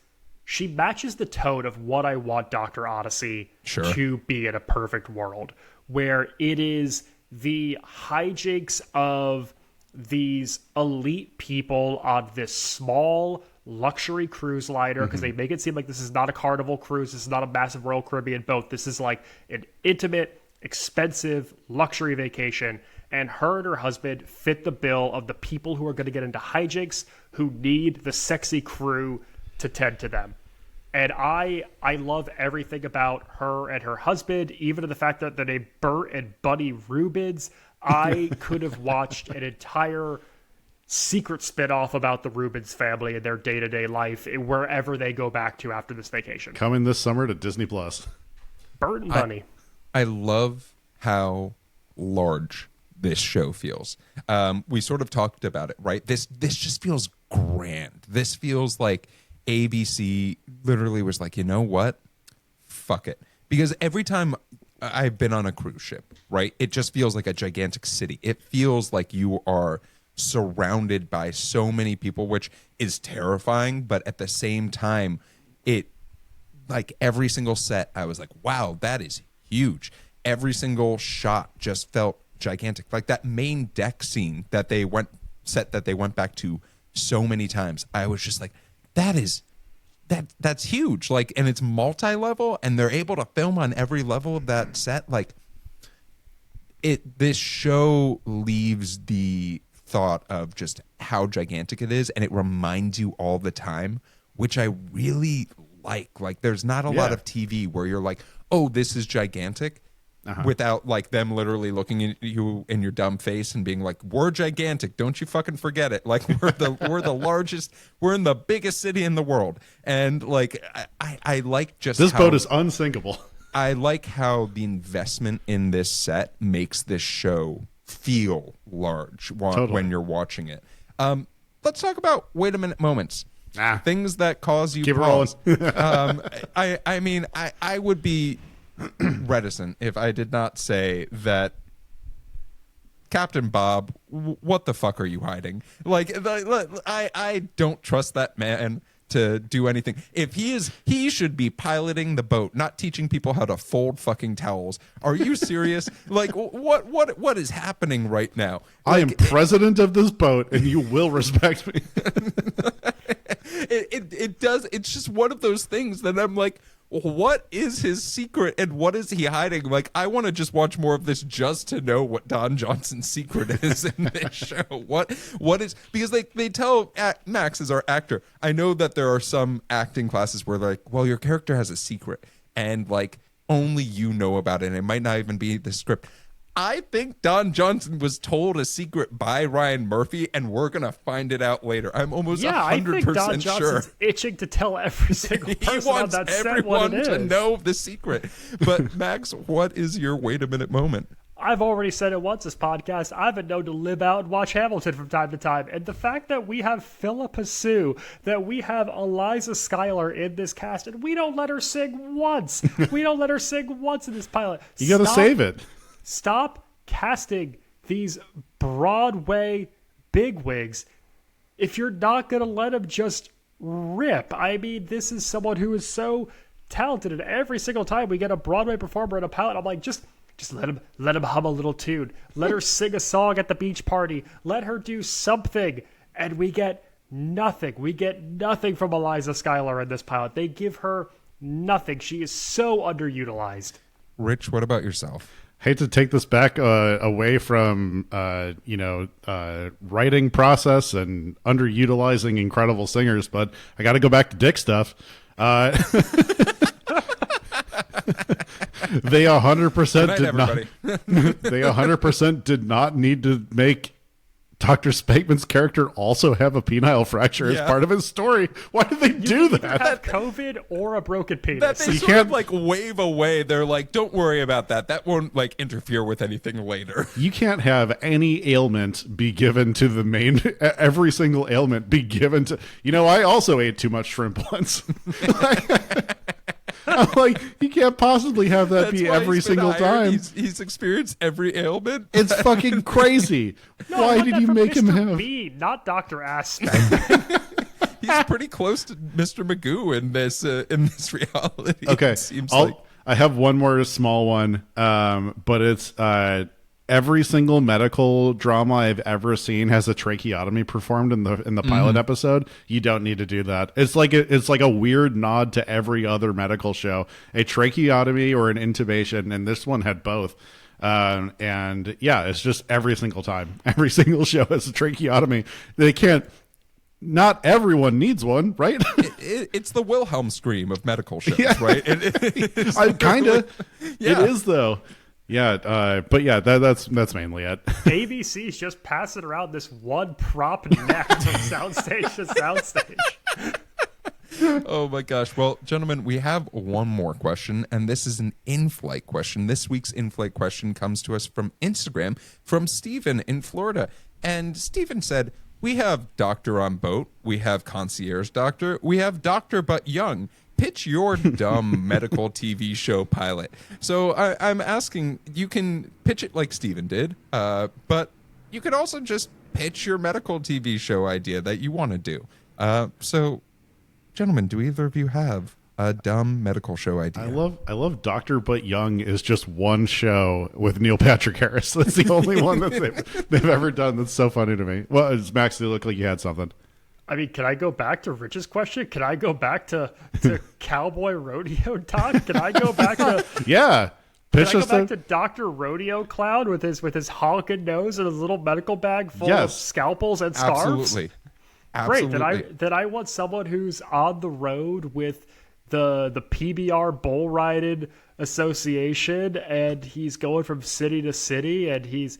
S3: the tone of what I want Dr. Odyssey to be in a perfect world, where it is the hijinks of these elite people on this small luxury cruise liner, because they make it seem like this is not a Carnival cruise, this is not a massive Royal Caribbean boat, this is like an intimate, expensive luxury vacation, and her and her husband fit the bill of the people who are going to get into hijinks, who need the sexy crew to tend to them. And I love everything about her and her husband, even the fact that they're named Bert and Buddy Rubens. I could have watched an entire secret spinoff about the Rubens family and their day-to-day life wherever they go back to after this vacation.
S4: Coming this summer to Disney Plus.
S3: Bert and Bunny.
S2: I love how large this show feels. We sort of talked about it, right? This just feels grand. This feels like ABC literally was like, you know what? Fuck it. Because every time I've been on a cruise ship, right, it just feels like a gigantic city. It feels like you are surrounded by so many people, which is terrifying, but at the same time, it, like, every single set, I was like, wow, that is huge. Every single shot just felt gigantic. Like that main deck scene that they went back to so many times, I was just like, that's huge. Like, and it's multi-level, and they're able to film on every level of that set. Like, this show leaves the thought of just how gigantic it is, and it reminds you all the time, which I really like. Like, there's not a lot of TV where you're like, oh, this is gigantic, without like them literally looking at you in your dumb face and being like, we're gigantic, don't you fucking forget it. Like, we're the largest, we're in the biggest city in the world. And like, I like just
S4: this boat is unsinkable.
S2: I like how the investment in this set makes this show feel large when you're watching it. Let's talk about wait a minute moments. Things that cause you
S4: keep
S2: pause.
S4: It rolling.
S2: I mean, I would be reticent if I did not say that Captain Bob, what the fuck are you hiding? Like, I don't trust that man to do anything. If he should be piloting the boat, not teaching people how to fold fucking towels. Are you serious? Like, what is happening right now? Like,
S4: I am president of this boat, and you will respect me.
S2: It does. It's just one of those things that I'm like, what is his secret and what is he hiding? Like, I want to just watch more of this just to know what Don Johnson's secret is in this show. What is, because they tell Max as our actor. I know that there are some acting classes where they're like, well, your character has a secret and like only you know about it, and it might not even be the script. I think Don Johnson was told a secret by Ryan Murphy, and we're going to find it out later. I'm almost 100% sure.
S3: I think Don Johnson's itching to tell every single person on that set what it is.
S2: He wants everyone to know the secret. But Max, what is your wait a minute moment?
S3: I've already said it once this podcast. I've been known to live out and watch Hamilton from time to time. And the fact that we have Phillipa Soo, that we have Eliza Schuyler in this cast, and we don't let her sing once. We don't let her sing once in this pilot.
S4: You got to save it.
S3: Stop casting these Broadway bigwigs if you're not going to let them just rip. I mean, this is someone who is so talented, and every single time we get a Broadway performer in a pilot, I'm like, just let him hum a little tune. Let her sing a song at the beach party. Let her do something, and we get nothing. We get nothing from Eliza Schuyler in this pilot. They give her nothing. She is so underutilized.
S2: Rich, what about yourself?
S4: Hate to take this back away from writing process and underutilizing incredible singers, but I got to go back to dick stuff. They 100% did not. They 100% did not need to make Dr. Spakeman's character also have a penile fracture as part of his story. Why did they do that?
S3: Have COVID or a broken penis.
S2: That they sort of like wave away. They're like, don't worry about that. That won't like interfere with anything later.
S4: You can't have any ailment be given to the main. Every single ailment be given to. I also ate too much shrimp once. I'm like, you can't possibly have that be every single time.
S2: He's experienced every ailment.
S4: It's fucking crazy. Why did you make him have?
S3: B, not Dr. Aspect.
S2: He's pretty close to Mr. Magoo in this reality.
S4: Okay,
S2: it seems like.
S4: I have one more small one, but it's every single medical drama I've ever seen has a tracheotomy performed in the pilot episode. You don't need to do that. It's like a weird nod to every other medical show, a tracheotomy or an intubation, and this one had both. And yeah, it's just every single time. Every single show has a tracheotomy. They can't. Not everyone needs one, right?
S2: It's the Wilhelm scream of medical shows, right?
S4: I kind of. Yeah. It is though. Yeah, but yeah, that's mainly it.
S3: ABC's just passing around this one prop neck from soundstage to soundstage.
S2: Oh my gosh. Well, gentlemen, we have one more question, and this is an in-flight question. This week's in-flight question comes to us from Instagram from Steven in Florida. And Steven said, we have doctor on boat, we have concierge doctor, we have doctor but young. Pitch your dumb medical TV show pilot. So I'm asking, you can pitch it like Steven did, but you could also just pitch your medical TV show idea that you want to do. So, gentlemen, do either of you have a dumb medical show idea?
S4: I love Doctor But Young is just one show with Neil Patrick Harris. That's the only one that they've ever done. That's so funny to me. Well, Max, you look like you had something.
S3: I mean, can I go back to Rich's question? Can I go back to Cowboy Rodeo Doc? Can I go back to
S4: yeah?
S3: Can I go back to Dr. Rodeo Clown with his honking nose and his little medical bag full of scalpels and scarves?
S2: Absolutely.
S3: Great. Then I want someone who's on the road with the PBR Bull Riding Association, and he's going from city to city, and he's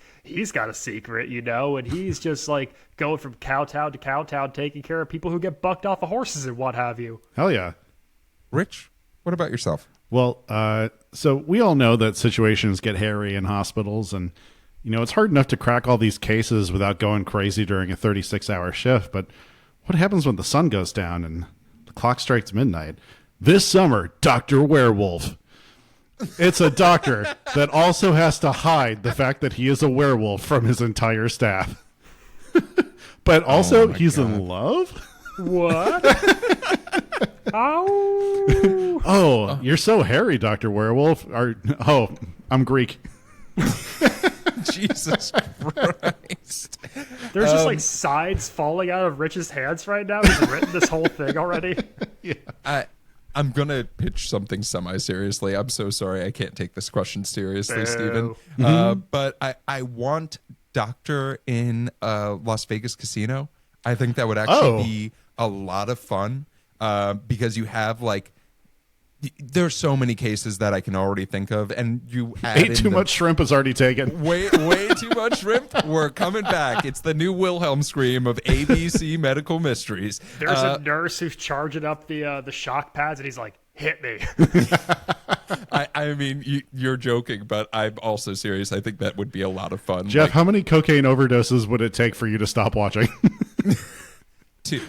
S3: got a secret, and he's just like going from cowtown to cowtown, taking care of people who get bucked off of horses and what have you.
S4: Hell yeah.
S2: Rich, what about yourself?
S4: Well, so we all know that situations get hairy in hospitals, and it's hard enough to crack all these cases without going crazy during a 36-hour shift. But what happens when the sun goes down and the clock strikes midnight? This summer, Dr. Werewolf. It's a doctor that also has to hide the fact that he is a werewolf from his entire staff. But also, he's in love?
S3: What?
S4: Oh, you're so hairy, Dr. Werewolf. I'm Greek.
S2: Jesus Christ.
S3: There's just like sides falling out of Rich's hands right now. He's written this whole thing already.
S4: Yeah.
S2: I'm going to pitch something semi-seriously. I'm so sorry. I can't take this question seriously, Steven. But I want Doctor in Las Vegas Casino. I think that would actually be a lot of fun because you have there's so many cases that I can already think of, and you add
S4: too much shrimp is already taken.
S2: Way too much shrimp. We're coming back. It's the new Wilhelm scream of ABC Medical Mysteries.
S3: There's a nurse who's charging up the shock pads, and he's like, "Hit me."
S2: I mean, you're joking, but I'm also serious. I think that would be a lot of fun.
S4: Jeff, how many cocaine overdoses would it take for you to stop watching?
S2: 2.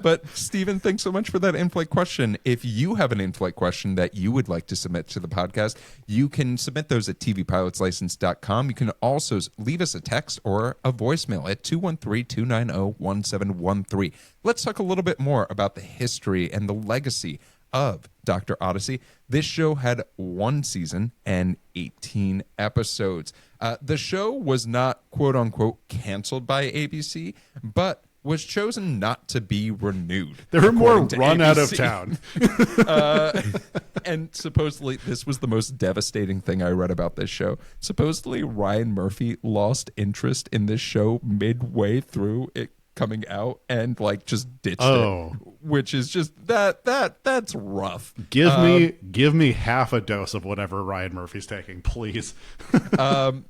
S2: But Steven, thanks so much for that in-flight question. If you have an in-flight question that you would like to submit to the podcast, you can submit those at tvpilotslicense.com. You can also leave us a text or a voicemail at 213-290-1713. Let's talk a little bit more about the history and the legacy of Dr. Odyssey. This show had 1 season and 18 episodes. The show was not, quote unquote, canceled by ABC, but was chosen not to be renewed.
S4: There were more run out of town.
S2: And supposedly this was the most devastating thing I read about this show. Supposedly Ryan Murphy lost interest in this show midway through it coming out and just ditched it, which is just that's rough.
S4: Give me half a dose of whatever Ryan Murphy's taking, please.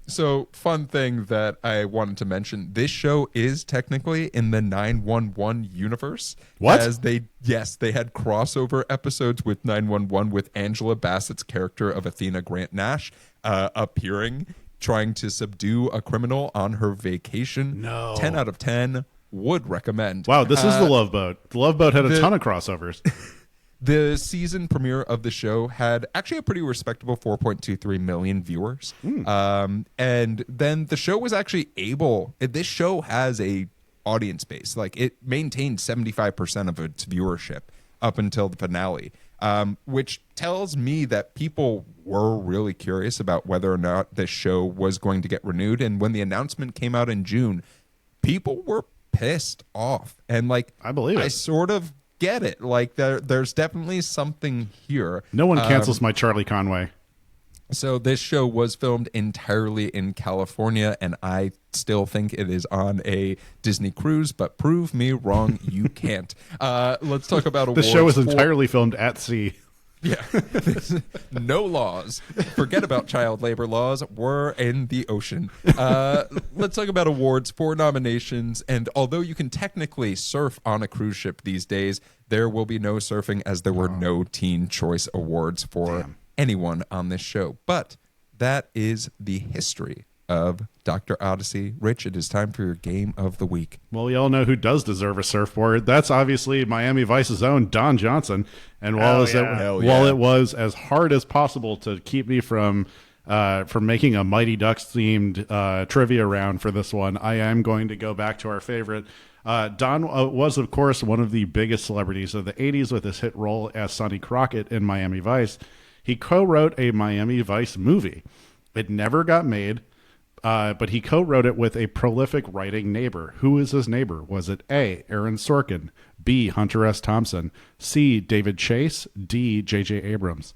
S2: So fun thing that I wanted to mention, this show is technically in the 911 universe.
S4: What?
S2: As they had crossover episodes with 911 with Angela Bassett's character of Athena Grant Nash appearing, trying to subdue a criminal on her vacation.
S4: No.
S2: 10 out of 10. Would recommend.
S4: Wow, this is The Love Boat. The Love Boat had a ton of crossovers.
S2: The season premiere of the show had actually a pretty respectable 4.23 million viewers. And then the show was actually this show has a audience base. It maintained 75% of its viewership up until the finale, which tells me that people were really curious about whether or not this show was going to get renewed. And when the announcement came out in June, people were pissed off, and I believe it. I sort of get it. There's definitely something here.
S4: No one cancels my Charlie Conway.
S2: So this show was filmed entirely in California, and I still think it is on a Disney cruise, but prove me wrong, you can't. Let's talk about awards.
S4: The show is entirely filmed at sea.
S2: Yeah. No laws. Forget about child labor laws. We're in the ocean. Let's talk about awards for nominations. And although you can technically surf on a cruise ship these days, there will be no surfing as there were no Teen Choice Awards for anyone on this show. But that is the history of Dr. Odyssey. Rich, it is time for your game of the week.
S4: Well, we all know who does deserve a surfboard. That's obviously Miami Vice's own Don Johnson. And while it was as hard as possible to keep me from making a Mighty Ducks themed trivia round for this one, I am going to go back to our favorite. Don was, of course, one of the biggest celebrities of the 80s with his hit role as Sonny Crockett in Miami Vice. He co-wrote a Miami Vice movie. It never got made. But he co-wrote it with a prolific writing neighbor. Who is his neighbor? Was it A, Aaron Sorkin, B, Hunter S. Thompson, C, David Chase, D, J.J. Abrams?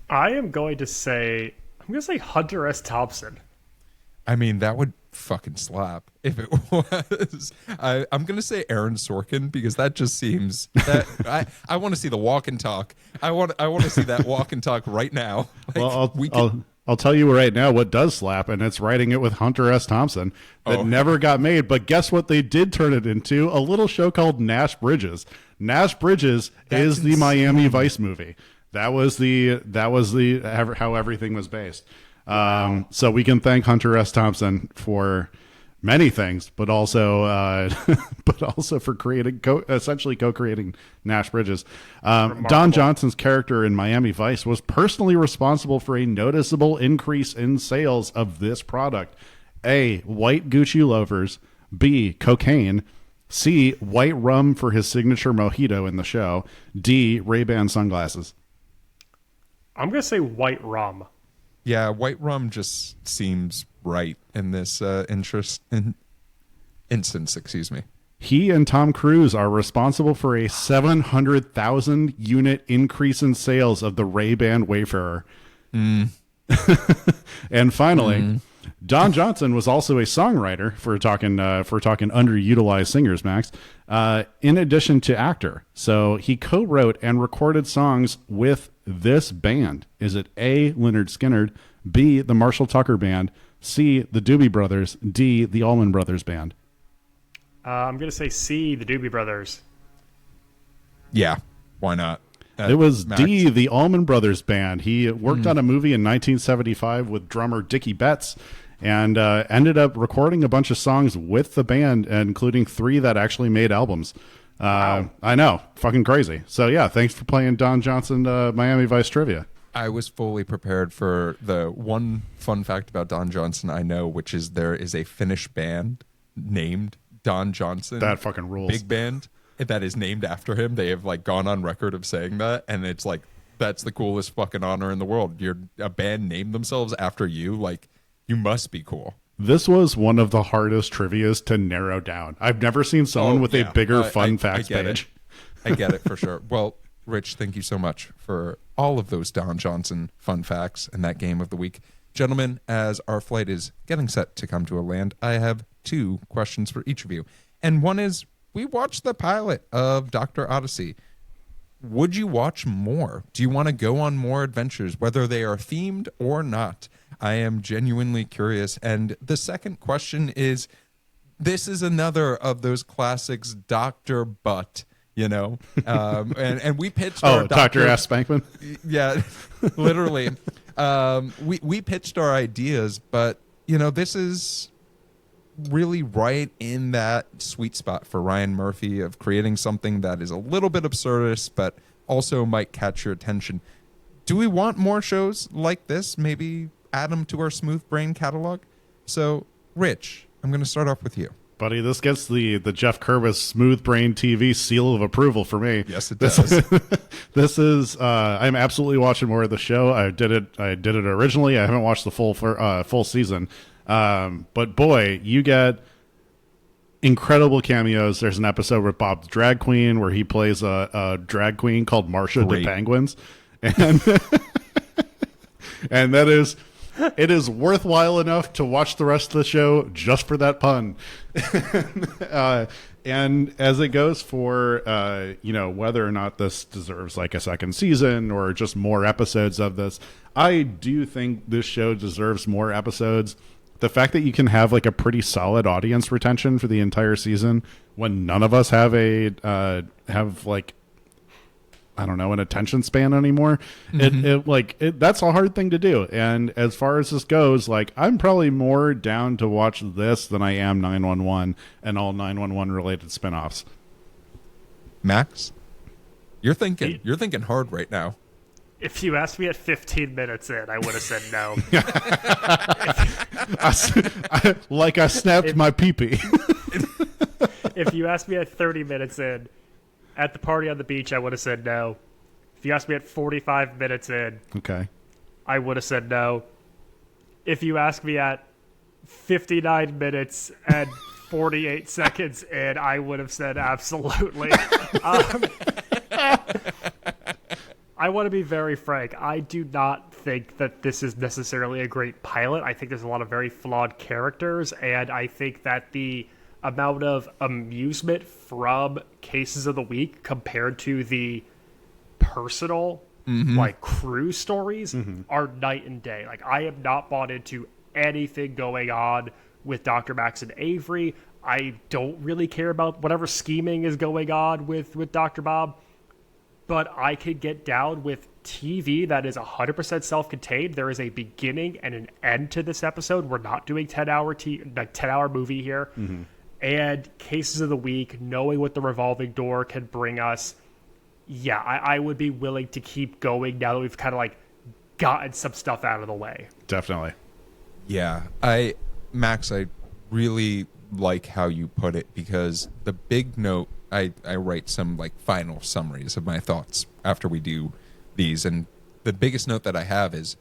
S3: I'm going to say Hunter S. Thompson.
S2: I mean, that would fucking slap if it was. I'm going to say Aaron Sorkin because that just seems that I want to see the walk and talk. I want to see that walk and talk right now. Like,
S4: I'll tell you right now what does slap, and it's writing it with Hunter S. Thompson that never got made. But guess what they did turn it into? A little show called Nash Bridges. Nash Bridges is the Miami Vice movie. That was how everything was based. So we can thank Hunter S. Thompson for many things, but also for essentially co-creating Nash Bridges. Don Johnson's character in Miami Vice was personally responsible for a noticeable increase in sales of this product. A, white Gucci loafers. B, cocaine. C, white rum for his signature mojito in the show. D, Ray-Ban sunglasses.
S3: I'm going to say white rum.
S2: Yeah, white rum just seems right in this instance. Excuse me.
S4: He and Tom Cruise are responsible for a 700,000 unit increase in sales of the Ray-Ban Wayfarer. And finally, Don Johnson was also a songwriter for talking underutilized singers, Max. In addition to actor, so he co-wrote and recorded songs with this band. Is it A, Lynyrd Skynyrd, B, the Marshall Tucker Band, C, the Doobie Brothers, D, the Allman Brothers Band?
S3: I'm going to say C, the Doobie Brothers.
S2: Yeah, why not?
S4: It was
S2: Max?
S4: D, the Allman Brothers Band. He worked on a movie in 1975 with drummer Dickie Betts and ended up recording a bunch of songs with the band, including 3 that actually made albums. Wow. I know. Fucking crazy. So, yeah, thanks for playing Don Johnson Miami Vice Trivia.
S2: I was fully prepared for the one fun fact about Don Johnson I know, which is there is a Finnish band named Don Johnson.
S4: That fucking rules.
S2: Big band that is named after him. They have like gone on record of saying that, and it's like that's the coolest fucking honor in the world. You're a band named themselves after you. Like, you must be cool.
S4: This was one of the hardest trivias to narrow down. I've never seen someone with a bigger fun facts page.
S2: I get it for sure. Well, Rich, thank you so much for all of those Don Johnson fun facts and that game of the week. Gentlemen, as our flight is getting set to come to a land, I have 2 questions for each of you. And one is, we watched the pilot of Dr. Odyssey. Would you watch more? Do you want to go on more adventures, whether they are themed or not? I am genuinely curious. And the second question is, this is another of those classics, Dr. Butt, you know? And we pitched our
S4: Dr. S. Spankman?
S2: Yeah, literally. We pitched our ideas, but, you know, this is really right in that sweet spot for Ryan Murphy of creating something that is a little bit absurdist, but also might catch your attention. Do we want more shows like this? Maybe add them to our Smooth Brain catalog? So, Rich, I'm going to start off with you.
S4: Buddy, this gets the Geoff Kerbis Smooth Brain TV seal of approval for me.
S2: Yes, it does.
S4: This is I'm absolutely watching more of the show. I did it originally. I haven't watched the full season. But boy, you get incredible cameos. There's an episode with Bob the Drag Queen where he plays a drag queen called Marsha de Penguins. And and it is worthwhile enough to watch the rest of the show just for that pun. And as it goes for, whether or not this deserves like a second season or just more episodes of this, I do think this show deserves more episodes. The fact that you can have like a pretty solid audience retention for the entire season when none of us have an attention span anymore. That's a hard thing to do. And as far as this goes, like, I'm probably more down to watch this than I am 911 and all 911 related spinoffs.
S2: Max, you're thinking hard right now.
S3: If you asked me at 15 minutes in, I would have said no.
S4: I snapped my pee-pee.
S3: If you asked me at 30 minutes in, at the party on the beach, I would have said no. If you asked me at 45 minutes in,
S4: okay,
S3: I would have said no. If you asked me at 59 minutes and 48 seconds in, I would have said absolutely. I want to be very frank. I do not think that this is necessarily a great pilot. I think there's a lot of very flawed characters, and I think that the amount of amusement from Cases of the Week compared to the personal like crew stories are night and day. Like, I am not bought into anything going on with Dr. Max and Avery. I don't really care about whatever scheming is going on with Dr. Bob, but I could get down with TV that is 100% self-contained. There is a beginning and an end to this episode. We're not doing 10-hour movie here. And Cases of the Week, knowing what the revolving door can bring us, yeah, I would be willing to keep going now that we've kind of like gotten some stuff out of the way.
S4: Definitely.
S2: Yeah, Max, I really like how you put it, because the big note, I write some like final summaries of my thoughts after we do these, and the biggest note that I have is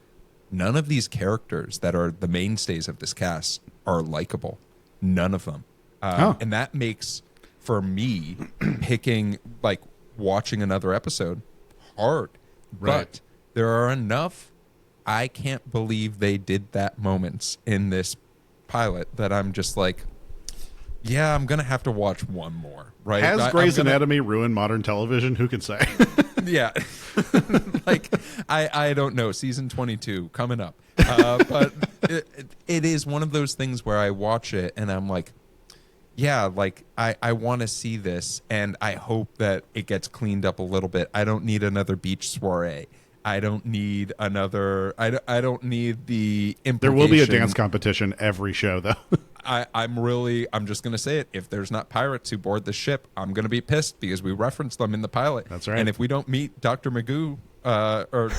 S2: none of these characters that are the mainstays of this cast are likable. None of them. And that makes, for me, picking, like, watching another episode hard.
S4: Right.
S2: But there are enough I can't believe they did that moments in this pilot that I'm just like, yeah, I'm going to have to watch one more, right?
S4: Has Grey's Anatomy ruined modern television? Who can say?
S2: Yeah. Like, I don't know. Season 22 coming up. But it is one of those things where I watch it and I'm like, yeah, like, I want to see this, and I hope that it gets cleaned up a little bit. I don't need another beach soiree. I don't need another. I don't need the implication.
S4: There will be a dance competition every show, though.
S2: I'm just gonna say it. If there's not pirates who board the ship, I'm gonna be pissed because we referenced them in the pilot.
S4: That's right.
S2: And if we don't meet Dr. Magoo, I'm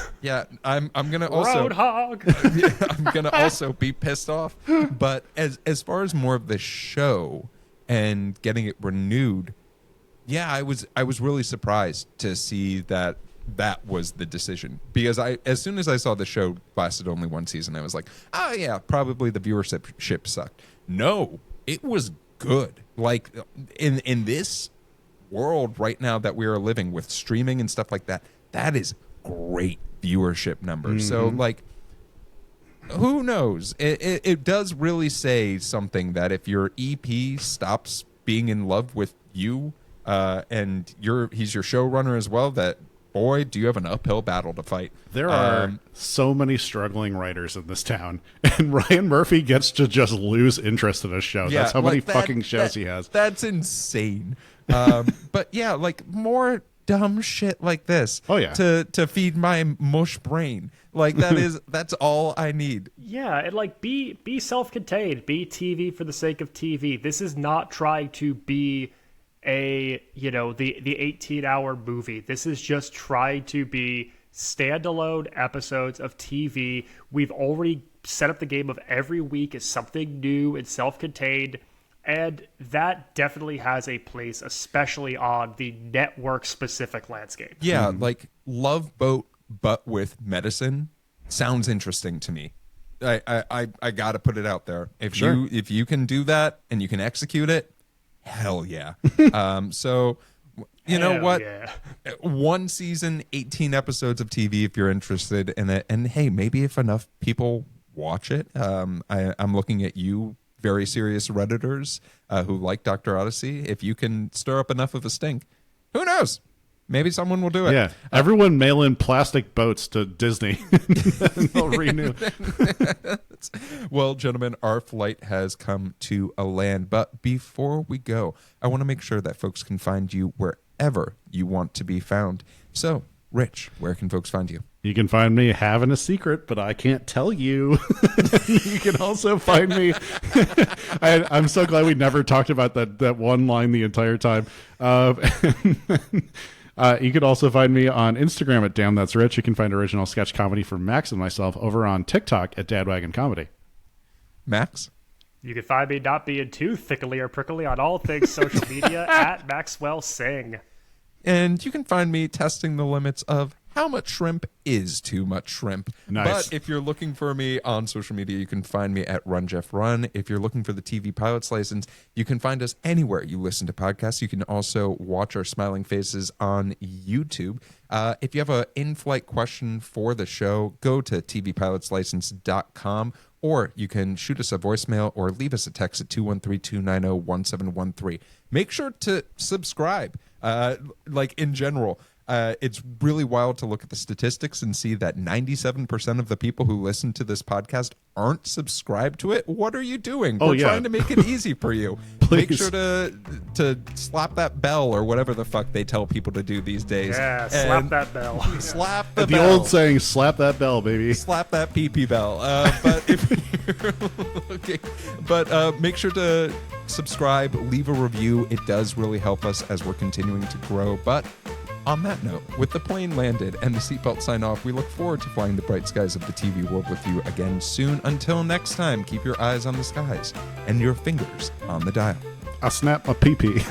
S2: gonna also
S3: Roadhog.
S2: I'm gonna also be pissed off. But as far as more of the show and getting it renewed, yeah, I was really surprised to see that was the decision, because as soon as I saw the show lasted only one season, I was like, oh yeah, probably the viewership sucked. No, it was good. Like, in this world right now that we are living with streaming and stuff like that, that is great viewership numbers. So like, who knows? It does really say something that if your EP stops being in love with you, and he's your showrunner as well, that, boy, do you have an uphill battle to fight.
S4: There are so many struggling writers in this town, and Ryan Murphy gets to just lose interest in a show.
S2: Yeah,
S4: that's how many fucking shows he has.
S2: That's insane. But yeah, like, more dumb shit like this.
S4: Oh yeah.
S2: To feed my mush brain. Like, that's all I need.
S3: Yeah, and like, be self-contained, be TV for the sake of TV. This is not trying to be the 18-hour movie. This is just trying to be standalone episodes of TV. We've already set up the game of every week is something new and self-contained, and that definitely has a place, especially on the network-specific landscape.
S2: Yeah, like, Love Boat but with medicine sounds interesting to me. I gotta put it out there. If you can do that and you can execute it, hell yeah. So, you know what? Yeah. One season, 18 episodes of TV if you're interested in it. And hey, maybe if enough people watch it, I'm looking at you, very serious Redditors who like Dr. Odyssey, if you can stir up enough of a stink, who knows? Maybe someone will do it.
S4: Yeah, everyone mail in plastic boats to Disney. And they'll renew.
S2: Well, gentlemen, our flight has come to a land. But before we go, I want to make sure that folks can find you wherever you want to be found. So, Rich, where can folks find you?
S4: You can find me having a secret, but I can't tell you. You can also find me. I'm so glad we never talked about that one line the entire time. You can also find me on Instagram at Damn That's Rich. You can find original sketch comedy from Max and myself over on TikTok at Dadwagon Comedy.
S2: Max?
S3: You can find me not being too thickly or prickly on all things social media at Maxwell Sing.
S2: And you can find me testing the limits of how much shrimp is too much shrimp.
S4: Nice.
S2: But if you're looking for me on social media, you can find me at Run Jeff Run. If you're looking for the TV Pilot's License, you can find us anywhere you listen to podcasts. You can also watch our smiling faces on YouTube. If you have an in-flight question for the show, go to tvpilotslicense.com, or you can shoot us a voicemail or leave us a text at 213-290-1713. Make sure to subscribe. In general, it's really wild to look at the statistics and see that 97% of the people who listen to this podcast aren't subscribed to it. What are you doing? We're trying to make it easy for you. Make sure to slap that bell or whatever the fuck they tell people to do these days.
S3: Yeah, slap that bell.
S2: Slap the
S4: The
S2: bell.
S4: old saying, slap that bell, baby.
S2: Slap that pee-pee bell. But if you're looking, make sure to subscribe, leave a review. It does really help us as we're continuing to grow. But on that note, with the plane landed and the seatbelt sign off, we look forward to flying the bright skies of the TV world with you again soon. Until next time, keep your eyes on the skies and your fingers on the dial.
S4: I snapped my pee-pee.